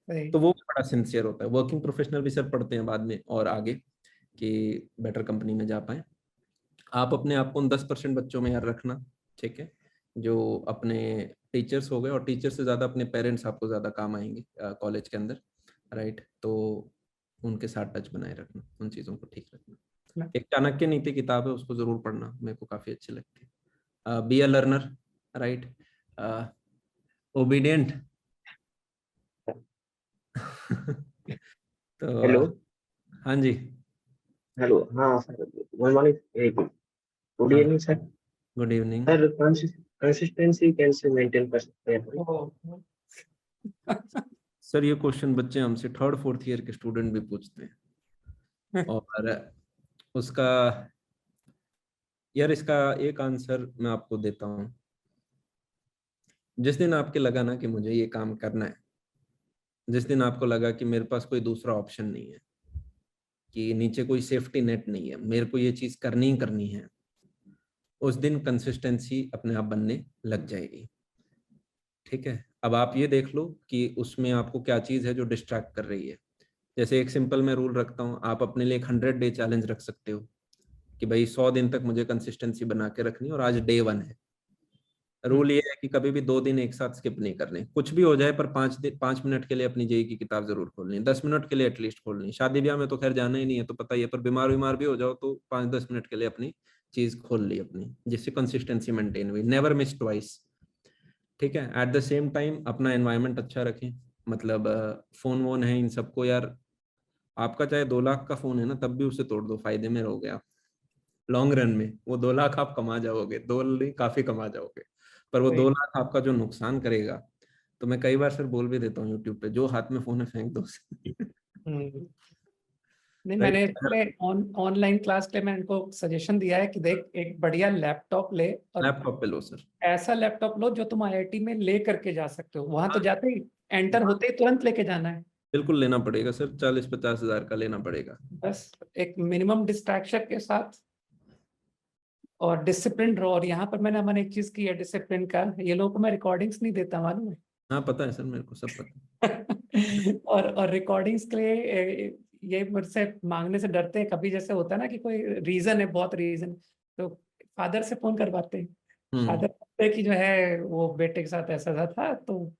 सही। तो वो बड़ा सिंसियर होता है। वर्किंग प्रोफेशनल भी सर पढ़ते हैं बाद में और आगे कि बेटर कंपनी में जा पाए। आप अपने आप को उन 10% बच्चों में यार रखना, ठीक है, जो अपने टीचर्स हो गए, और टीचर से ज़्यादा अपने पेरेंट्स आपको ज़्यादा काम आएंगे कॉलेज के अंदर, राइट। तो उनके साथ टच बनाए रखना, उन चीज़ों को ठीक रखना। एक चाणक्य नीति किताब है, उसको ज़रूर पढ़ना, मेरे को काफ़ी अच्छी लगती है। Be a learner, right, obedient. तो हेलो। हाँ जी। हेलो, हाँ सर, गुड मॉर्निंग, गुड हाँ, evening sir. Good evening. Sir, consistency कैसे मेंटेन कर सकते हैं अपन? सर ये क्वेश्चन बच्चे हमसे 3rd 4th ईयर के स्टूडेंट भी पूछते हैं। और उसका यार इसका एक आंसर मैं आपको देता हूँ। जिस दिन आपके लगा ना कि मुझे ये काम करना है, जिस दिन आपको लगा कि मेरे पास कोई दूसरा ऑप्शन नहीं है, कि नीचे कोई सेफ्टी नेट नहीं है, मेरे को ये चीज करनी ही करनी है, उस दिन कंसिस्टेंसी अपने आप बनने लग जाएगी। ठीक है, अब आप ये देख लो कि उसमें आपको क्या चीज है जो डिस्ट्रैक्ट कर रही है। जैसे एक सिंपल मैं रूल रखता हूँ, आप अपने लिए एक 100 डे चैलेंज रख सकते हो कि भाई 100 दिन तक मुझे कंसिस्टेंसी बना के रखनी है, और आज डे 1 है। रूल ये है कि कभी भी 2 दिन एक साथ स्किप नहीं करने, कुछ भी हो जाए, पर 5 मिनट के लिए अपनी जेई की किताब जरूर खोलनी, 10 मिनट के लिए एटलीस्ट खोलनी। शादी ब्याह में तो खैर जाना ही नहीं है तो पता ही है, पर बीमार बीमार भी हो जाओ तो 5-10 मिनट के लिए अपनी चीज खोल ली अपनी, जिससे कंसिस्टेंसी मेंटेन हुई। Never miss twice. ठीक है, एट द सेम टाइम अपना एनवायरनमेंट अच्छा रखें। मतलब फोन वोन है इन सबको यार, आपका चाहे 2 लाख का फोन है ना तब भी उसे तोड़ दो, फायदे में रहोगे आप। लॉन्ग रन में वो 2 लाख आप कमा जाओगे, दो नहीं काफी कमा जाओगे, पर वो 2 लाख आपका जो नुकसान करेगा। तो मैं कई बार सर बोल भी देता हूँ यूट्यूब पे, जो हाथ में फोन है फेंक दो उसे। नहीं, मैंने राइट, इसलिए ऑनलाइन क्लास के लिए मैंने इनको सजेशन दिया है कि देख, एक बढ़िया लैपटॉप ले और लैपटॉप पे लो सर। ऐसा लैपटॉप लो जो तुम आईआईटी में ले करके जा सकते हो। वहां तो हाँ, जाते ही एंटर होते ही तुरंत लेके जाना है। बिल्कुल लेना पड़ेगा सर, 40-50 हजार का लेना पड़ेगा। बस एक मिनिमम डिस्ट्रैक्शन के साथ और डिसिप्लिन रहो। और यहाँ पर मैंने एक चीज की है डिसिप्लिन का, ये लोगों को मैं रिकॉर्डिंग्स नहीं देता, मालूम है। हाँ पता है सर, मेरे को सब पता और रिकॉर्डिंग्स के लिए ये मुझसे मांगने से डरते हैं। कभी जैसे होता है ना कि कोई रीजन है, बहुत रीजन, तो फादर से फोन करवाते हैं। है। फादर कहते हैं कि जो है वो बेटे के साथ ऐसा ऐसा था, तो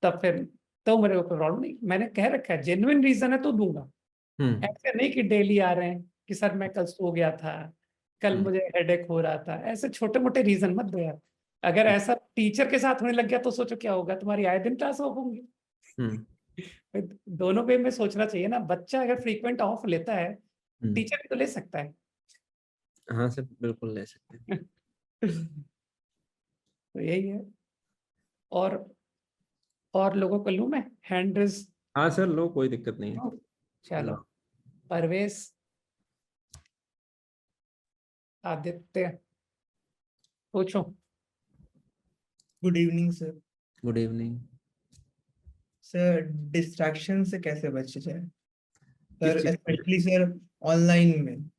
तब फिर तो मेरे को प्रॉब्लम नहीं। मैंने कह रखा है जेन्युइन रीजन है तो दूंगा। हम्म। ऐसे नहीं कि डेली आ रहे हैं कि सर मैं कल सो गया था, कल हम्म। मुझे हेडेक हो रहा था, ऐसे छोटे मोटे रीजन मत दो यार। अगर ऐसा टीचर के साथ होने लग गया तो सोचो क्या होगा, तुम्हारी आए दिन क्लास ऑफ होंगी। हम्म। दोनों वे में सोचना चाहिए ना। बच्चा अगर फ्रीक्वेंट ऑफ लेता है, हम्म। टीचर भी तो ले सकता है। हाँ सर, बिल्कुल ले सकते हैं। तो यही है। और और लोगों को लूं मैं हैंड रेज हाँ सर, लो, कोई दिक्कत नहीं है। चलो, लो। परवेश, आदित्य, पूछो। Good evening sir. Good evening. Sir distraction से कैसे बचे जाए किस सर, चीज? स्पेशली सर ऑनलाइन में?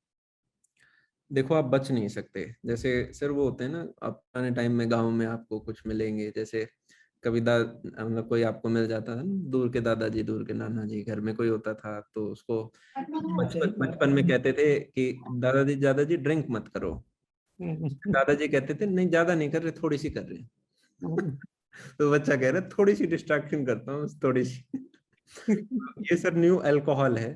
देखो, आप बच नहीं सकते। जैसे सर वो होते हैं ना, आप पुराने टाइम में गांव में आपको कुछ मिलेंगे, जैसे कभी मतलब कोई आपको मिल जाता था ना, दूर के दादाजी, दूर के नाना जी, घर में कोई होता था तो उसको बचपन में कहते थे कि दादाजी दादाजी ड्रिंक मत करो। दादाजी कहते थे नहीं, ज्यादा नहीं कर रहे, थोड़ी सी कर रहे हैं। तो बच्चा कह रहा है थोड़ी सी डिस्ट्रैक्शन करता हूँ, थोड़ी सी। ये सर न्यू अल्कोहल है,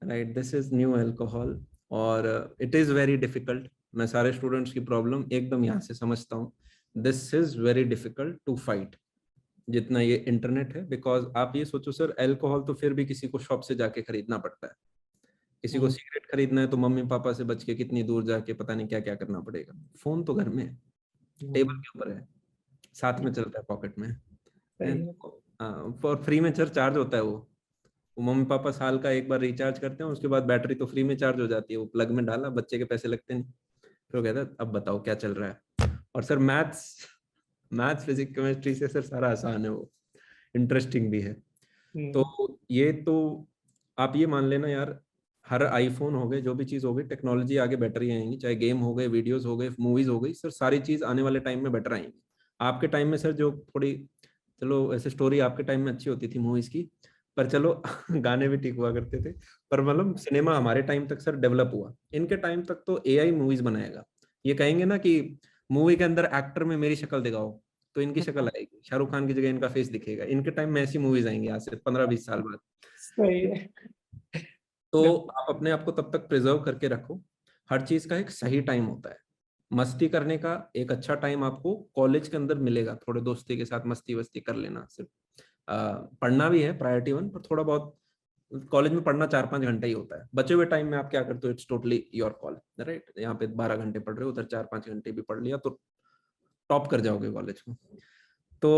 right? This is new alcohol, और इट इज वेरी डिफिकल्ट। मैं सारे स्टूडेंट्स की प्रॉब्लम एकदम यहाँ से समझता हूँ। This is very difficult to fight, जितना ये इंटरनेट है। बिकॉज आप ये सोचो सर, अल्कोहल तो फिर भी किसी को शॉप से जाके खरीदना पड़ता है, किसी को सिगरेट खरीदना है तो मम्मी पापा से बच के कितनी दूर जाके पता नहीं क्या क्या करना पड़ेगा। फोन तो घर में है, टेबल के ऊपर है, साथ में चलता है पॉकेट में है। और फ्री में चार्ज होता है वो मम्मी पापा साल का एक बार रिचार्ज करते हैं, उसके बाद बैटरी तो फ्री में चार्ज हो जाती है। वो प्लग में डाला, बच्चे के पैसे लगते नहीं। फिर वो कहता है अब बताओ क्या चल रहा है। और सर मैथ्स फिजिक्स केमिस्ट्री से सर सारा आसान है, वो इंटरेस्टिंग भी है। तो ये तो आप ये मान लेना यार, हर आईफोन हो गए, जो भी चीज हो गई, टेक्नोलॉजी आगे बेटर ही आएंगी। चाहे गेम हो गए, वीडियोस हो गए, मूवीज हो गई, सर सारी चीज आने वाले टाइम में बेटर आएंगी। आपके टाइम में सर जो थोड़ी, चलो ऐसे स्टोरी आपके टाइम में अच्छी होती थी मूवीज की, पर चलो गाने भी ठीक हुआ करते थे। पर मतलब सिनेमा हमारे टाइम तक सर डेवलप हुआ, इनके टाइम तक तो एआई मूवीज बनाएगा। ये कहेंगे ना कि मूवी के अंदर एक्टर में मेरी शक्ल दिखाओ, तो इनकी शक्ल आएगी, शाहरुख खान की जगह इनका फेस दिखेगा। इनके टाइम में ऐसी मूवीज आएंगी आज से 15-20 साल बाद। सही है। तो आप अपने आप को तब तक प्रिजर्व करके रखो। हर चीज का एक सही टाइम होता है। मस्ती करने का एक अच्छा टाइम आपको कॉलेज के अंदर मिलेगा, थोड़े दोस्ती के साथ मस्ती वस्ती कर लेना। सिर्फ पढ़ना भी है प्रायोरिटी 1, पर थोड़ा बहुत कॉलेज में पढ़ना 4-5 घंटे ही होता है। बचे हुए टाइम में आप क्या करते हो, it's totally your call, right? यहाँ पे 12 घंटे पढ़ रहे हो, उधर 4-5 घंटे भी पढ़ लिया तो टॉप कर जाओगे कॉलेज में। तो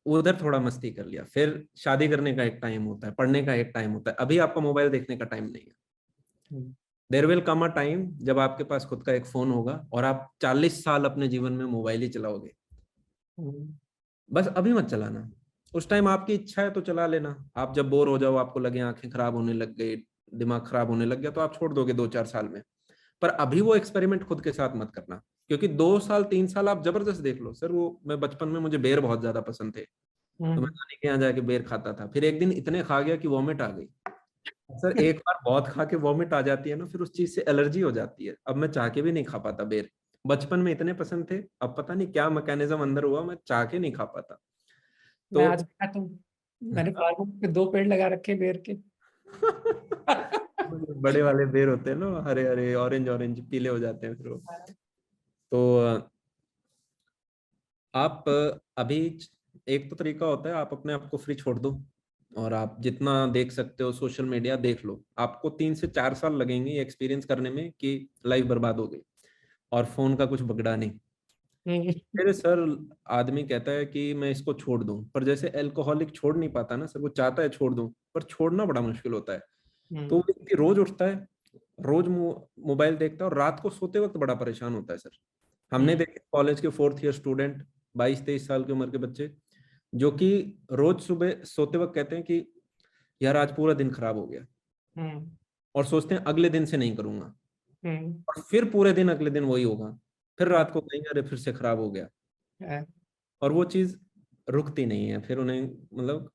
उधर थोड़ा मस्ती कर लिया। फिर शादी करने का एक टाइम होता है, पढ़ने का एक टाइम होता है। अभी आपका मोबाइल देखने का टाइम नहीं है। There will come a time जब आपके पास खुद का एक फोन होगा और आप 40 साल अपने जीवन में मोबाइल ही चलाओगे। बस अभी मत चलाना, उस टाइम आपकी इच्छा है तो चला लेना। आप जब बोर हो जाओ, आपको लगे आंखें खराब होने लग गई, दिमाग खराब होने लग गया, तो आप छोड़ दोगे 2-4 साल में। पर अभी वो एक्सपेरिमेंट खुद के साथ मत करना, क्योंकि 2 साल 3 साल आप जबरदस्त देख लो। सर वो मैं बचपन में, मुझे बेर बहुत ज्यादा पसंद थे, तो मैं नानी के यहाँ जाके बेर खाता था। फिर एक दिन इतने खा गया कि वॉमिट आ गई। सर एक बार बहुत खा के वॉमिट आ जाती है ना, फिर उस चीज से एलर्जी हो जाती है। अब मैं चाह के भी नहीं खा पाता बेर। बचपन में इतने पसंद थे, अब पता नहीं क्या मैकेनिज्म अंदर हुआ, मैं चाह के नहीं खा पाता। मैं तो आज भी खाता हूँ। मैंने फार्म पे 2 पेड़ लगा रखे हैं बेर के। बड़े वाले बेर होते हैं ना, हरे हरे, ऑरेंज ऑरेंज, पीले हो जाते हैं फिर वो। तो आप अभी एक तो तरीका होता है, आप अपने आप को फ्री छोड़ दो और आप जितना देख सकते हो सोशल मीडिया देख लो। आपको 3 से 4 साल लगेंगे ये एक्सपीरियंस करने में कि लाइफ बर्बाद हो गई और फोन का कुछ बगड़ा नहीं। मेरे सर, आदमी कहता है कि मैं इसको छोड़ दूं, पर जैसे अल्कोहलिक छोड़ नहीं पाता ना सर, वो चाहता है छोड़ दूं, पर छोड़ना बड़ा मुश्किल होता है। तो वो व्यक्ति रोज उठता है, रोज मोबाइल देखता है और रात को सोते वक्त बड़ा परेशान होता है सर। हमने देखे कॉलेज के 4th ईयर स्टूडेंट, 22-23 साल की उम्र के बच्चे, जो कि रोज सुबह सोते वक्त कहते हैं कि यार आज पूरा दिन खराब हो गया, और सोचते हैं अगले दिन से नहीं करूंगा, और फिर पूरे दिन अगले दिन वही होगा, फिर रात को कहेंगे अरे फिर से खराब हो गया। और वो चीज रुकती नहीं है, फिर उन्हें मतलब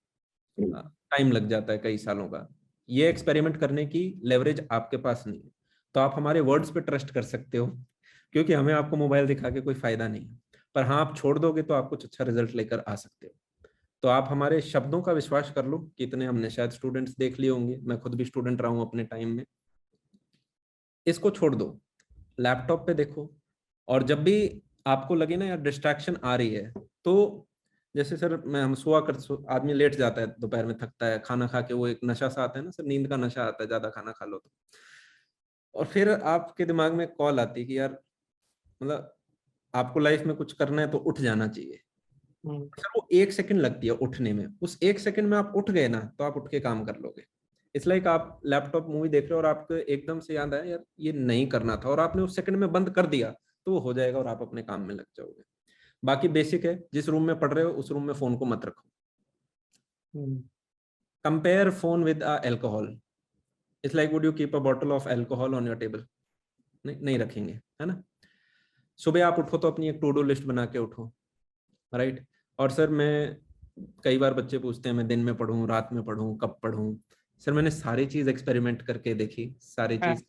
टाइम लग जाता है कई सालों का। ये एक्सपेरिमेंट करने की लेवरेज आपके पास नहीं है। तो आप हमारे वर्ड्स पे ट्रस्ट कर सकते हो, क्योंकि हमें आपको मोबाइल दिखा के कोई फायदा नहीं है। पर हाँ, आप छोड़ दोगे तो आप कुछ अच्छा रिजल्ट लेकर आ सकते हो। तो आप हमारे शब्दों का विश्वास कर लो कि इतने हमने शायद स्टूडेंट्स देख लिए होंगे, मैं खुद भी स्टूडेंट रहा हूँ अपने टाइम में। इसको छोड़ दो, लैपटॉप पे देखो। और जब भी आपको लगे ना यार डिस्ट्रैक्शन आ रही है, तो जैसे सर मैं हम आदमी लेट जाता है दोपहर में, थकता है, खाना खा के वो एक नशा सा आता है ना सर, नींद का नशा आता है, ज्यादा खाना खा लो तो। और फिर आपके दिमाग में कॉल आती है कि यार मतलब आपको लाइफ में कुछ करना है तो उठ जाना चाहिए। सर वो 1 सेकंड लगती है उठने में, उस 1 सेकंड में आप उठ गए ना तो आप उठ के काम कर लोगे। इट्स लाइक आप लैपटॉप मूवी देख रहे हो और आपको एकदम से याद आया यार ये नहीं करना था और आपने उस सेकंड में बंद कर दिया तो वो हो जाएगा और आप अपने काम में लग जाओगे। बाकी बेसिक है, जिस रूम में पढ़ रहे हो उस रूम में फोन को मत रखो। Compare phone with alcohol. It's like would you keep a bottle of alcohol on your table? नहीं रखेंगे, है ना। सुबह आप उठो तो अपनी एक टू डू लिस्ट बना के उठो, राइट। और सर मैं, कई बार बच्चे पूछते हैं मैं दिन में पढ़ूं, रात में पढ़ूं, कब पढ़ूं। सर मैंने सारी चीज एक्सपेरिमेंट करके देखी, सारी चीज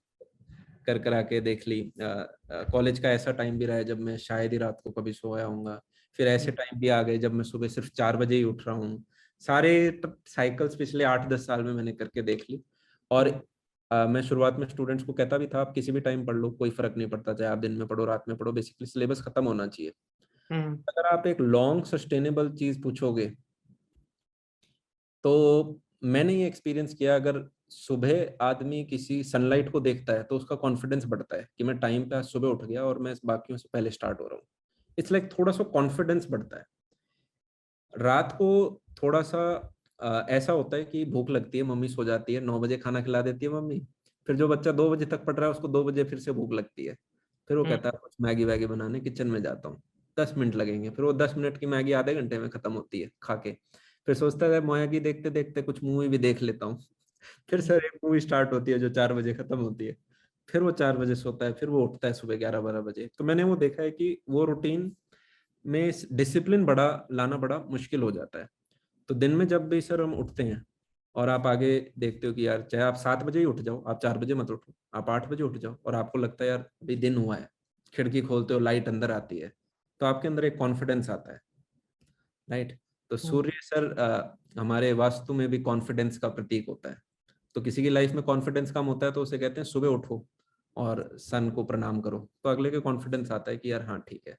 कर करा के देख ली। कॉलेज का ऐसा टाइम भी रहा है जब मैं शायद ही रात को कभी सोया हूँगा, फिर ऐसे टाइम भी आ गए जब मैं सुबह सिर्फ 4 बजे ही उठ रहा हूँ। सारे साइकिल्स पिछले 8-10 साल में मैंने करके देख ली। और मैं शुरुआत में स्टूडेंट्स को कहता भी था आप किसी भी टाइम पढ़ लो, कोई फर्क नहीं पड़ता, चाहे आप दिन में पढ़ो रात में पढ़ो, बेसिकली सिलेबस खत्म होना चाहिए। अगर आप एक लॉन्ग सस्टेनेबल चीज पूछोगे तो मैंने ये एक्सपीरियंस किया, अगर सुबह आदमी किसी सनलाइट को देखता है तो उसका कॉन्फिडेंस बढ़ता है कि मैं टाइम पे आज सुबह उठ गया और मैं बाकियों से पहले स्टार्ट हो रहा हूँ। इट्स लाइक थोड़ा सा कॉन्फिडेंस बढ़ता है। रात को थोड़ा सा ऐसा होता है कि भूख लगती है, मम्मी सो जाती है, 9 बजे खाना खिला देती है मम्मी, फिर जो बच्चा 2 बजे तक पढ़ रहा है उसको 2 बजे फिर से भूख लगती है, फिर वो कहता है कुछ मैगी वैगी बनाने किचन में जाता हूँ, 10 मिनट लगेंगे, फिर वो 10 मिनट की मैगी आधे घंटे में खत्म होती है खा के, फिर सोचता है मैगी देखते देखते कुछ मूवी भी देख लेता हूँ, फिर सर एक मूवी स्टार्ट होती है जो 4 बजे खत्म होती है, फिर वो 4 बजे सोता है, फिर वो उठता है सुबह 11-12 बजे। तो मैंने वो देखा है कि वो रूटीन में डिसिप्लिन बड़ा लाना बड़ा मुश्किल हो जाता है। तो दिन में जब भी सर हम उठते हैं और आप आगे देखते हो कि यार चाहे आप 7 बजे ही उठ जाओ, आप 4 बजे मत उठो, आप 8 बजे उठ जाओ और आपको लगता है यार अभी दिन हुआ है, खिड़की खोलते हो लाइट अंदर आती है, तो आपके अंदर एक कॉन्फिडेंस आता है, राइट। तो सूर्य सर हमारे वास्तु में भी कॉन्फिडेंस का प्रतीक होता है। तो किसी की लाइफ में कॉन्फिडेंस कम होता है तो उसे कहते हैं सुबह उठो और सन को प्रणाम करो, तो अगले के कॉन्फिडेंस आता है कि यार हाँ ठीक है।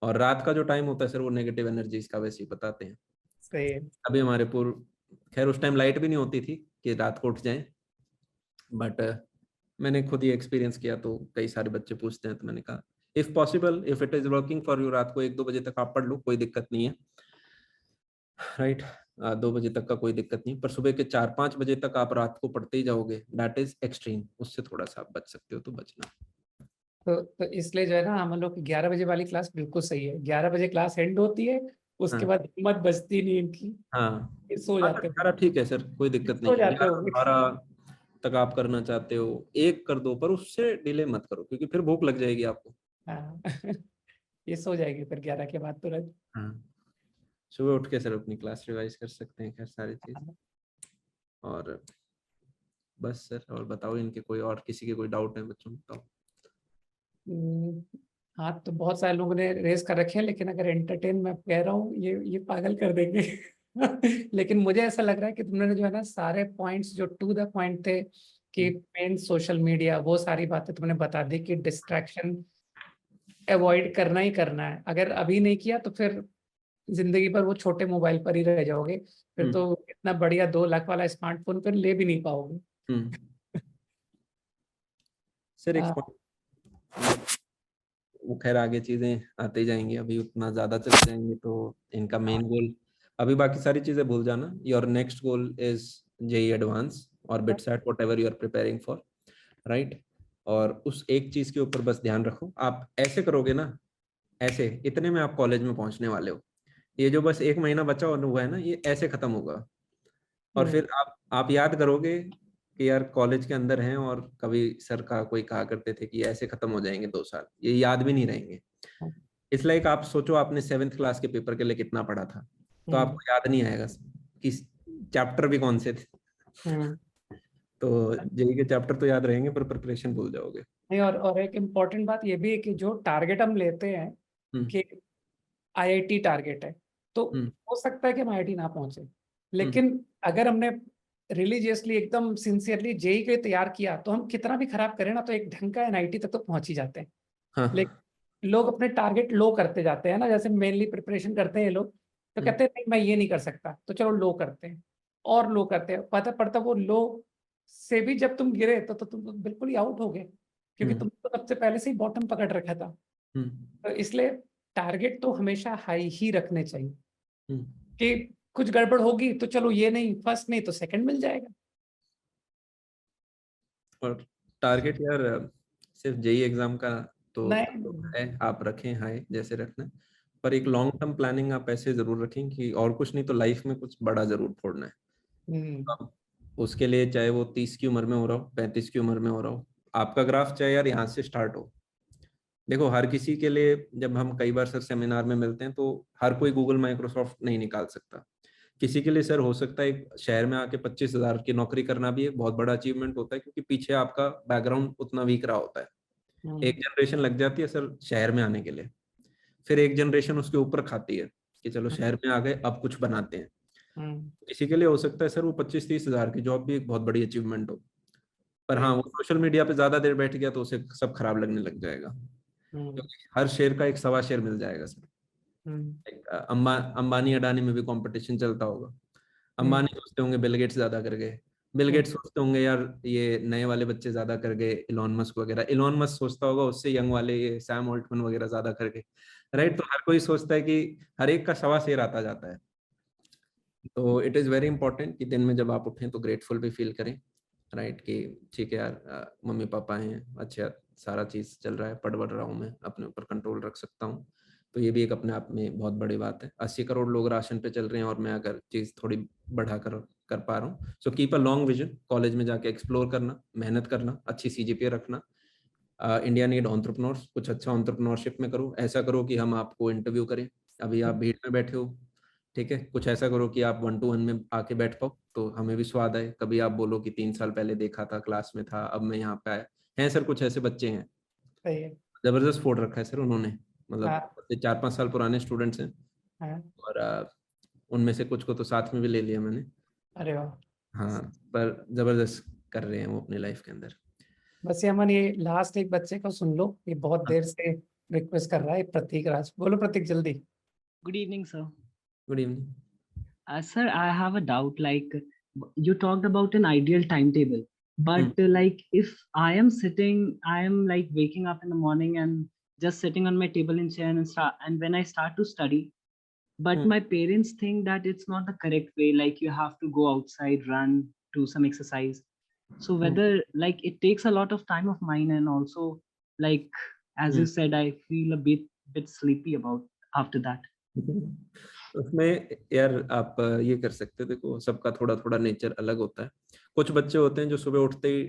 और रात का जो टाइम होता है सर वो नेगेटिव एनर्जीज का वैसे ही बताते हैं। सही है। अभी हमारे पूर्व, खैर उस टाइम लाइट भी नहीं होती थी कि रात को उठ जाएं, बट मैंने खुद ही एक्सपीरियंस किया, तो कई सारे बच्चे पूछते हैं तो मैंने कहा if possible, if it is working for you, रात को 1-2 बजे तक आप पढ़ लो, कोई दिक्कत नहीं है, राइट। 2 बजे तक का कोई दिक्कत नहीं, पर सुबह के 4-5 बजे तक आप रात को पढ़ते ही जाओगे, दैट इज एक्सट्रीम, उससे थोड़ा सा आप बच सकते हो तो बचना। तो इसलिए जो है ना हम लोग की 11 बजे वाली क्लास बिल्कुल सही है, 11 बजे क्लास एंड होती है, उसके हाँ बाद हिम्मत बचती नहीं इनकी, हाँ फिर सो हाँ जाते सर, सारा ठीक है सर, कोई दिक्कत नहीं है, जाते 11-12 तक आप करना चाहते हो 1 कर दो, पर उससे डिले मत करो क्योंकि फिर भूख लग जाएगी आपको। हाँ ये सो जाएगी फिर 11 के बाद तुरंत। हाँ सुबह उठ के सर अपनी क्लास रिवाइज कर सकते हैं, खैर सारी चीज। और बस सर, और बताओ इनके कोई और किसी के कोई डाउट है बच्चों में बताओ। हाँ तो बहुत सारे लोगों ने रेस कर रखे हैं, लेकिन अगर एंटरटेन मैं कह रहा हूँ ये पागल कर देंगे लेकिन मुझे ऐसा लग रहा है कि तुमने जो है ना सारे पॉइंट्स जो टू द पॉइंट थे कि मेन सोशल मीडिया, वो सारी बातें तुमने बता दी कि डिस्ट्रैक्शन अवॉइड करना ही करना है, अगर अभी नहीं किया तो फिर जिंदगी भर वो छोटे मोबाइल पर ही रह जाओगे, फिर तो इतना बढ़िया 2 लाख वाला स्मार्टफोन फिर ले भी नहीं पाओगे। सर एक वो खैर आगे चीजें आते जाएंगी, अभी उतना ज्यादा चले जाएंगे तो इनका मेन गोल, अभी बाकी सारी चीजें भूल जाना, your next goal is JEE advance और BITSAT, whatever you are preparing for, right. और उस एक चीज के ऊपर बस ध्यान रखो, आप ऐसे करोगे ना, ऐसे इतने में आप कॉलेज में पहुंचने वाले हो, ये जो बस 1 महीना बचा हुआ है ना ये ऐसे खत्म होगा, और फिर आप याद करोगे कि यार कॉलेज के अंदर हैं और कभी सर का कोई कहा करते थे कि ऐसे खत्म हो जाएंगे 2 साल, ये याद भी नहीं रहेंगे। इसलिए आप सोचो आपने 7th क्लास के पेपर के लिए कितना पढ़ा था, तो आपको याद नहीं आएगा कि चैप्टर भी कौन से थे तो जेईई के चैप्टर तो याद रहेंगे पर प्रिपरेशन भूल जाओगे। नहीं, और एक इम्पॉर्टेंट बात ये भी है कि जो टारगेट हम लेते हैं कि आईआईटी टारगेट है, तो हो सकता है कि हम आईआईटी ना पहुंचे, लेकिन अगर हमने रिलीजियसली एकदम सिंसियरली जेईई के तैयार किया तो हम कितना भी खराब करें ना तो एक ढंग का एनआईटी तक तो पहुंच ही जाते हैं। हाँ। लेकिन लोग अपने टारगेट लो करते जाते हैं ना, जैसे मेनली प्रिपरेशन करते हैं ये लोग, तो कहते हैं नहीं मैं ये नहीं कर सकता, तो चलो लो करते हैं और लो करते हैं, पता पड़ता वो लो से भी जब तुम गिरे तो तुम तो बिल्कुल ही आउट हो गए, क्योंकि तुम तो सबसे पहले से ही बॉटम पकड़ रखा था। तो इसलिए टारगेट तो हमेशा हाई ही रखने चाहिए। कि कुछ गड़बड़ होगी तो चलो ये नहीं, फर्स्ट नहीं तो सेकंड मिल जाएगा। और टारगेट यार सिर्फ जेई एग्जाम का तो नहीं। है, आप रखें हाई जैसे रखना है, पर एक लॉन्ग टर्म प्लानिंग आप ऐसे जरूर रखें कि और कुछ नहीं तो लाइफ में कुछ बड़ा जरूर फोड़ना है। अब उसके लिए चाहे वो 30 की उम्र में हो रहा हो, 35 की उम्र में हो रहा हो, आपका ग्राफ चाहे यार यहाँ से स्टार्ट हो। देखो हर किसी के लिए, जब हम कई बार सर सेमिनार में मिलते हैं तो हर कोई गूगल माइक्रोसॉफ्ट नहीं निकाल सकता। किसी के लिए सर हो सकता है एक शहर में आके 25,000 की नौकरी करना भी एक बहुत बड़ा अचीवमेंट होता है, क्योंकि पीछे आपका बैकग्राउंड उतना वीक रहा होता है। एक जनरेशन लग जाती है सर शहर में आने के लिए, फिर एक जनरेशन उसके ऊपर खाती है कि चलो शहर में आ गए अब कुछ बनाते हैं। किसी के लिए हो सकता है सर वो 25-30 हजार की जॉब भी एक बहुत बड़ी अचीवमेंट हो, पर हाँ वो सोशल मीडिया पे ज्यादा देर बैठ गया तो उसे सब खराब लगने लग जाएगा, क्योंकि हर शेर का एक सवा शेर मिल जाएगा सर। अंबानी अडानी में भी कंपटीशन चलता होगा। अंबानी सोचते होंगे बिल गेट्स ज्यादा कर गए, बिल गेट्स सोचते होंगे यार ये नए वाले बच्चे ज्यादा कर गए, इलॉन मस्क वगैरह, इलॉन मस्क सोचता होगा उससे यंग वाले ये सैम ऑल्टमैन वगैरह ज्यादा कर गए, राइट। तो हर कोई सोचता है कि हर एक का सवा शेर आता जाता है। तो इट इज़ वेरी इंपॉर्टेंट कि दिन में जब आप उठें तो ग्रेटफुल भी फील करें, राइट, कि ठीक है यार मम्मी पापा हैं, अच्छा सारा चीज़ चल रहा है, पढ़ बढ़ रहा हूँ, मैं अपने ऊपर कंट्रोल रख सकता हूँ। तो ये भी एक अपने आप में बहुत बड़ी बात है। 80 करोड़ लोग राशन पे चल रहे हैं और मैं अगर चीज़ थोड़ी बढ़ा कर पा रहा हूँ। So keep a long vision, college में जाके एक्सप्लोर करना, मेहनत करना, अच्छी CGPA रखना। इंडिया नीड एंटरप्रेन्योर्स, कुछ अच्छा एंटरप्रेन्योरशिप में करो, ऐसा करो कि हम आपको इंटरव्यू करें। अभी आप भीड़ में बैठे हो, ठीक है, कुछ ऐसा करो कि आप 1-to-1 में आके बैठ पाओ तो हमें भी स्वाद आए। कभी आप बोलो कि 3 साल पहले देखा था, क्लास में था, अब मैं यहाँ पे आया। हैं सर कुछ ऐसे बच्चे हैं, सही है। जबरदस्त फोड़ रखा है सर उन्होंने, हाँ, मतलब 4-5 साल पुराने स्टूडेंट्स हैं, हाँ। और उनमें से कुछ को तो साथ में भी ले लिया मैंने। अरे वाह। हाँ, पर जबरदस्त कर रहे हैं वो अपनी लाइफ के अंदर। बस ये अमन, ये लास्ट एक बच्चे को सुन लो, ये बहुत देर से रिक्वेस्ट कर रहा है, प्रतीक राज। बोलो प्रतीक जल्दी। Good evening, sir. Good evening. Sir, I have a doubt. Like, you talked about an ideal timetable, but like, if I am sitting, I am like waking up in the morning and just sitting on my table and chair and when I start to study, but my parents think that it's not the correct way. Like, you have to go outside, run, do some exercise. So whether like it takes a lot of time of mine, and also like as you said, I feel a bit sleepy about after that. उसमें यार आप ये कर सकते हैं, देखो सबका थोड़ा थोड़ा नेचर अलग होता है। कुछ बच्चे होते हैं जो सुबह उठते ही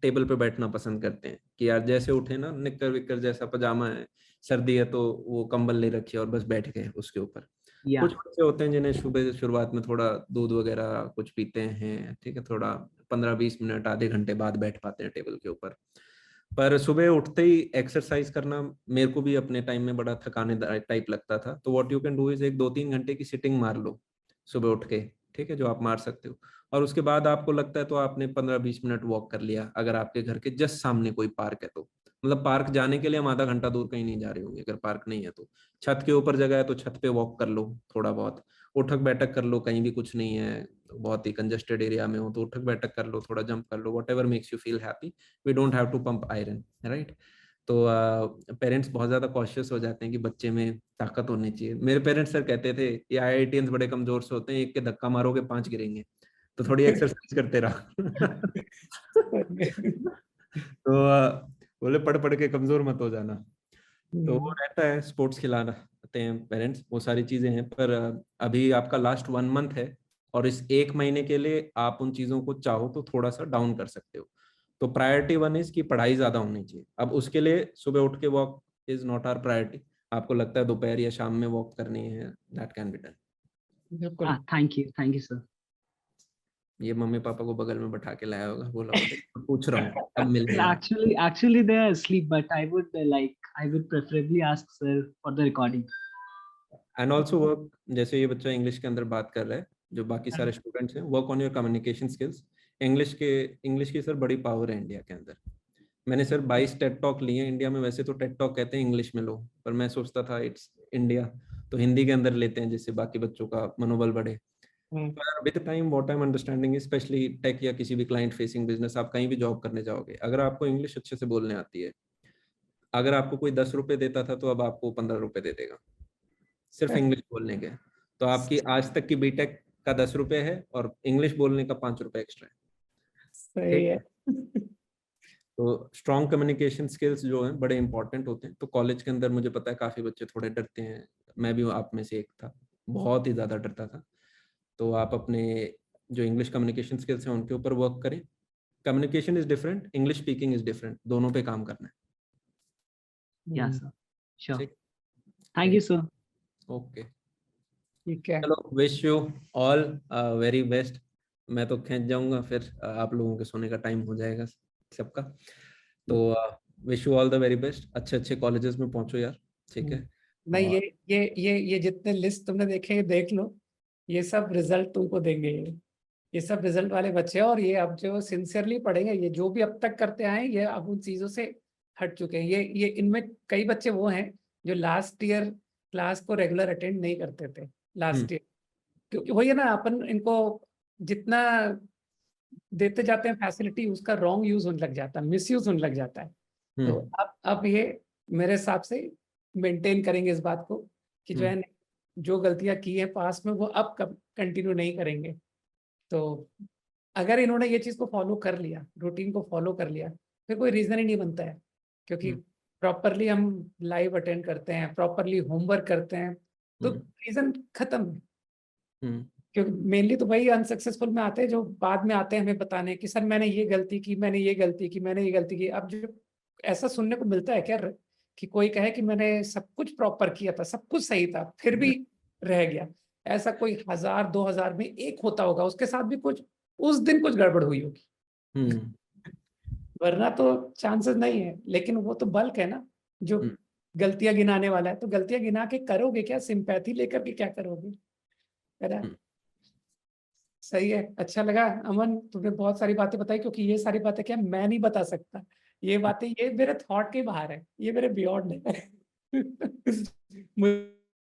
टेबल पे बैठना पसंद करते हैं कि यार जैसे उठे ना, निक्कर विक्कर जैसा पजामा है, सर्दी है तो वो कंबल ले रखी है और बस बैठ गए उसके ऊपर। Yeah. कुछ बच्चे होते हैं जिन्हें सुबह शुरुआत में थोड़ा दूध वगैरह कुछ पीते हैं, ठीक है, थोड़ा 15-20 मिनट आधे घंटे बाद बैठ पाते हैं टेबल के ऊपर। पर सुबह उठते ही एक्सरसाइज करना मेरे को भी अपने टाइम में बड़ा थकाने टाइप लगता था। तो what you can do is एक 2-3 घंटे की सिटिंग मार लो सुबह उठ के, ठीक है, जो आप मार सकते हो। और उसके बाद आपको लगता है तो आपने 15-20 मिनट वॉक कर लिया, अगर आपके घर के जस्ट सामने कोई पार्क है तो। मतलब पार्क जाने के लिए हम आधा घंटा दूर कहीं नहीं जा रहे होंगे, अगर पार्क नहीं है तो छत के ऊपर जगह है तो छत पे वॉक कर लो, थोड़ा बहुत उठक बैठक कर लो, कहीं भी कुछ नहीं है, बहुत ही कंजेस्टेड एरिया में हो तो उठक बैठक कर लो, थोड़ा जंप कर लो, whatever makes you feel happy. We don't have to pump iron, right. तो पेरेंट्स बहुत ज्यादा कॉशियस हो जाते हैं कि बच्चे में ताकत होनी चाहिए। मेरे पेरेंट्स सर कहते थे ये IITians बड़े कमजोर से होते हैं, एक के धक्का मारोगे 5 गिरेंगे, तो थोड़ी एक्सरसाइज करते रहो। तो बोले पढ़ पढ़ के कमजोर मत हो जाना। तो वो रहता है, स्पोर्ट्स खिलाते हैं पेरेंट्स, वो सारी चीजें हैं। पर अभी आपका लास्ट 1 मंथ है और इस 1 महीने के लिए आप उन चीजों को चाहो तो थोड़ा सा डाउन कर सकते हो। तो प्रायोरिटी 1 इज की पढ़ाई ज्यादा होनी चाहिए। अब उसके लिए सुबह उठ के walk is not our priority. आपको लगता है दोपहर या शाम में वॉक करनी है, दैट कैन बी डन। बिल्कुल। Thank you, sir. ये मम्मी पापा को बगल में बैठा के लाया होगा, बोला होगा पूछ रहा हूँ अब मिल Well, गया। actually, they are asleep, but I would preferably ask sir for the recording. And also work, जैसे ये बच्चा इंग्लिश के अंदर बात कर रहा है, जो बाकी सारे स्टूडेंट्स हैं, work on your communication skills. English की सर बड़ी पावर है इंडिया के अंदर। मैंने सर 22 टेड टॉक लिए हैं इंडिया में। वैसे तो टेड टॉक कहते हैं इंग्लिश में लो, पर मैं सोचता था इट्स इंडिया तो हिंदी के अंदर लेते हैं जिससे बाकी बच्चों का मनोबल बढ़े। With time what I am understanding, specially tech या किसी भी क्लाइंट फेसिंग बिजनेस, आप कहीं भी जॉब करने जाओगे, अगर आपको इंग्लिश अच्छे से बोलने आती है, अगर आपको कोई 10 रुपए देता था तो अब आपको 15 रुपए दे देगा, सिर्फ इंग्लिश बोलने के। तो आपकी आज तक की बीटेक का 10 रुपए है और इंग्लिश बोलने का 5 रुपए एक्स्ट्रा है। सही है। तो स्ट्रॉन्ग कम्युनिकेशन स्किल्स जो हैं बड़े इंपॉर्टेंट होते हैं। तो कॉलेज के अंदर मुझे पता है काफ़ी बच्चे थोड़े डरते हैं, मैं भी आप में से एक था, बहुत ही ज़्यादा डरता था। तो आप अपने जो इंग्लिश कम्युनिकेशन स्किल्स हैं उनके ऊपर वर्क करें। Communication is different, English speaking is different, दोनों पे काम करना है। Yeah, sir. Sure. ठीक, Thank you, sir. ओके, ठीक है। चलो, wish you all very best. मैं तो खींच जाऊंगा, फिर आप लोगों के सोने का टाइम हो जाएगा सबका। तो wish you all the very best, अच्छे अच्छे कॉलेजेस में पहुंचो यार, ठीक है। नहीं, और ये जितने लिस्ट तुमने देखे, ये देख लो, ये सब रिजल्ट तुमको देंगे। ये सब रिजल्ट वाले बच्चे हैं, और ये अब जो सिंसियरली पढ़ेंगे, ये जो भी अब तक करते आए, ये अब उन चीजों से हट चुके हैं। ये इनमें कई बच्चे वो हैं जो लास्ट ईयर क्लास को रेगुलर अटेंड नहीं करते थे लास्ट ईयर, क्योंकि वही है ना, अपन इनको जितना देते जाते हैं फैसिलिटी, उसका रॉन्ग यूज होने लग जाता है, मिस यूज होने लग जाता है। तो अब ये मेरे हिसाब से मेंटेन करेंगे इस बात को कि जो है जो गलतियां की है पास में, वो अब कब कंटिन्यू नहीं करेंगे। तो अगर इन्होंने ये चीज को फॉलो कर लिया, रूटीन को फॉलो कर लिया, फिर कोई रीजन ही नहीं बनता है, क्योंकि प्रॉपरली हम लाइव अटेंड करते हैं, प्रॉपरली होमवर्क करते हैं, तो रीजन खत्म है। क्योंकि मेनली तो वही अनसक्सेसफुल में आते हैं जो बाद में आते हैं हमें बताने कि सर मैंने ये गलती की, मैंने ये गलती की, मैंने ये गलती की। अब जो ऐसा सुनने को मिलता है क्या कि कोई कहे कि मैंने सब कुछ प्रॉपर किया था, सब कुछ सही था, फिर भी रह गया। ऐसा कोई 1000 2000 में एक होता होगा, उसके साथ भी कुछ उस दिन कुछ गड़बड़ हुई होगी, वरना तो चांसेस नहीं है। लेकिन वो तो बल्क है ना जो गलतियां गिनाने वाला है, तो गलतियां गिना के करोगे क्या? सिंपैथी लेकर के क्या करोगे, है ना? सही है, अच्छा लगा अमन, तुमने बहुत सारी बातें बताई, क्योंकि ये सारी बातें क्या मैं नहीं बता सकता, ये बातें ये मेरे थॉट के बाहर है, ये मेरे बियॉन्ड है। मुझे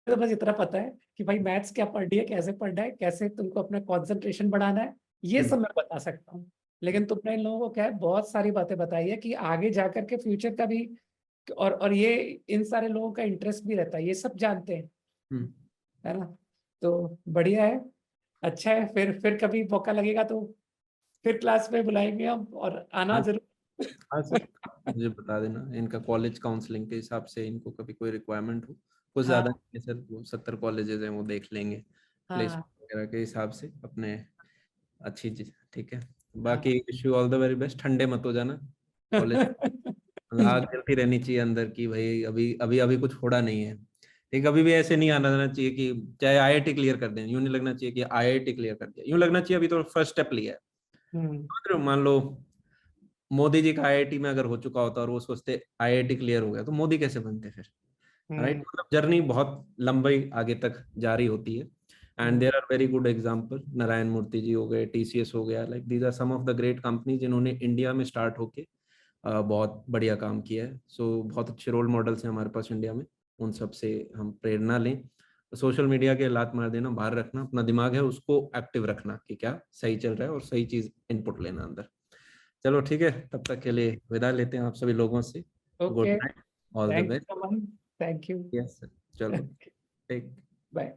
तो बस इतना पता है कि भाई मैथ्स क्या पढ़नी है, कैसे पढ़ना है, कैसे तुमको अपना कंसंट्रेशन बढ़ाना है, ये सब मैं बता सकता हूँ। लेकिन तुमने इन लोगों को क्या है, बहुत सारी बातें बताई है कि आगे जाकर के फ्यूचर का भी, और ये इन सारे लोगों का इंटरेस्ट भी रहता है, ये सब जानते हैं, है ना? तो बढ़िया है, अच्छा है। फिर कभी मौका लगेगा तो फिर क्लास में बुलाएंगे हम, और आना जरूर। हाँ सर, मुझे बता देना, इनका कॉलेज काउंसलिंग के हिसाब से इनको कभी कोई रिक्वायरमेंट हो, कुछ ज्यादा नहीं सर, वो 70 कॉलेजेस हैं, वो देख लेंगे प्लेसमेंट वगैरह के हिसाब से अपने, अच्छी चीज, ठीक है। बाकी wish you all the very best, ठंडे मत हो जाना, कॉलेज आग जलती रहनी चाहिए अंदर की, भाई अभी अभी अभी कुछ फोड़ा नहीं है, ठीक। अभी भी ऐसे नहीं आना चाहिए कि चाहे आईआईटी क्लियर कर दें, यूं नहीं लगना चाहिए कि आईआईटी क्लियर कर दिया, यूं लगना चाहिए अभी तो फर्स्ट स्टेप लिया है। मान लो मोदी जी का आईआईटी में अगर हो चुका होता और वो सोचते आईआईटी क्लियर हो गया, तो मोदी कैसे बनते फिर, राइट? मतलब जर्नी बहुत लंबी आगे तक जारी होती है। And there are very good example, Narayan Murthy ji हो गए, टीसीएस हो गया, like these are some of the great company जिन्होंने इंडिया में स्टार्ट होके बहुत बढ़िया काम किया है। सो बहुत अच्छे रोल मॉडल्स हैं हमारे पास इंडिया में, उन सब से हम प्रेरणा लें। सोशल मीडिया के लात मार देना बाहर रखना, अपना दिमाग है उसको एक्टिव रखना कि क्या सही चल रहा है, और सही चीज इनपुट लेना अंदर। चलो ठीक है, तब तक के लिए विदा लेते हैं आप सभी लोगों से। Good okay, night, all the thank best. You Aman, thank you, yes sir, चलो, टेक बाय।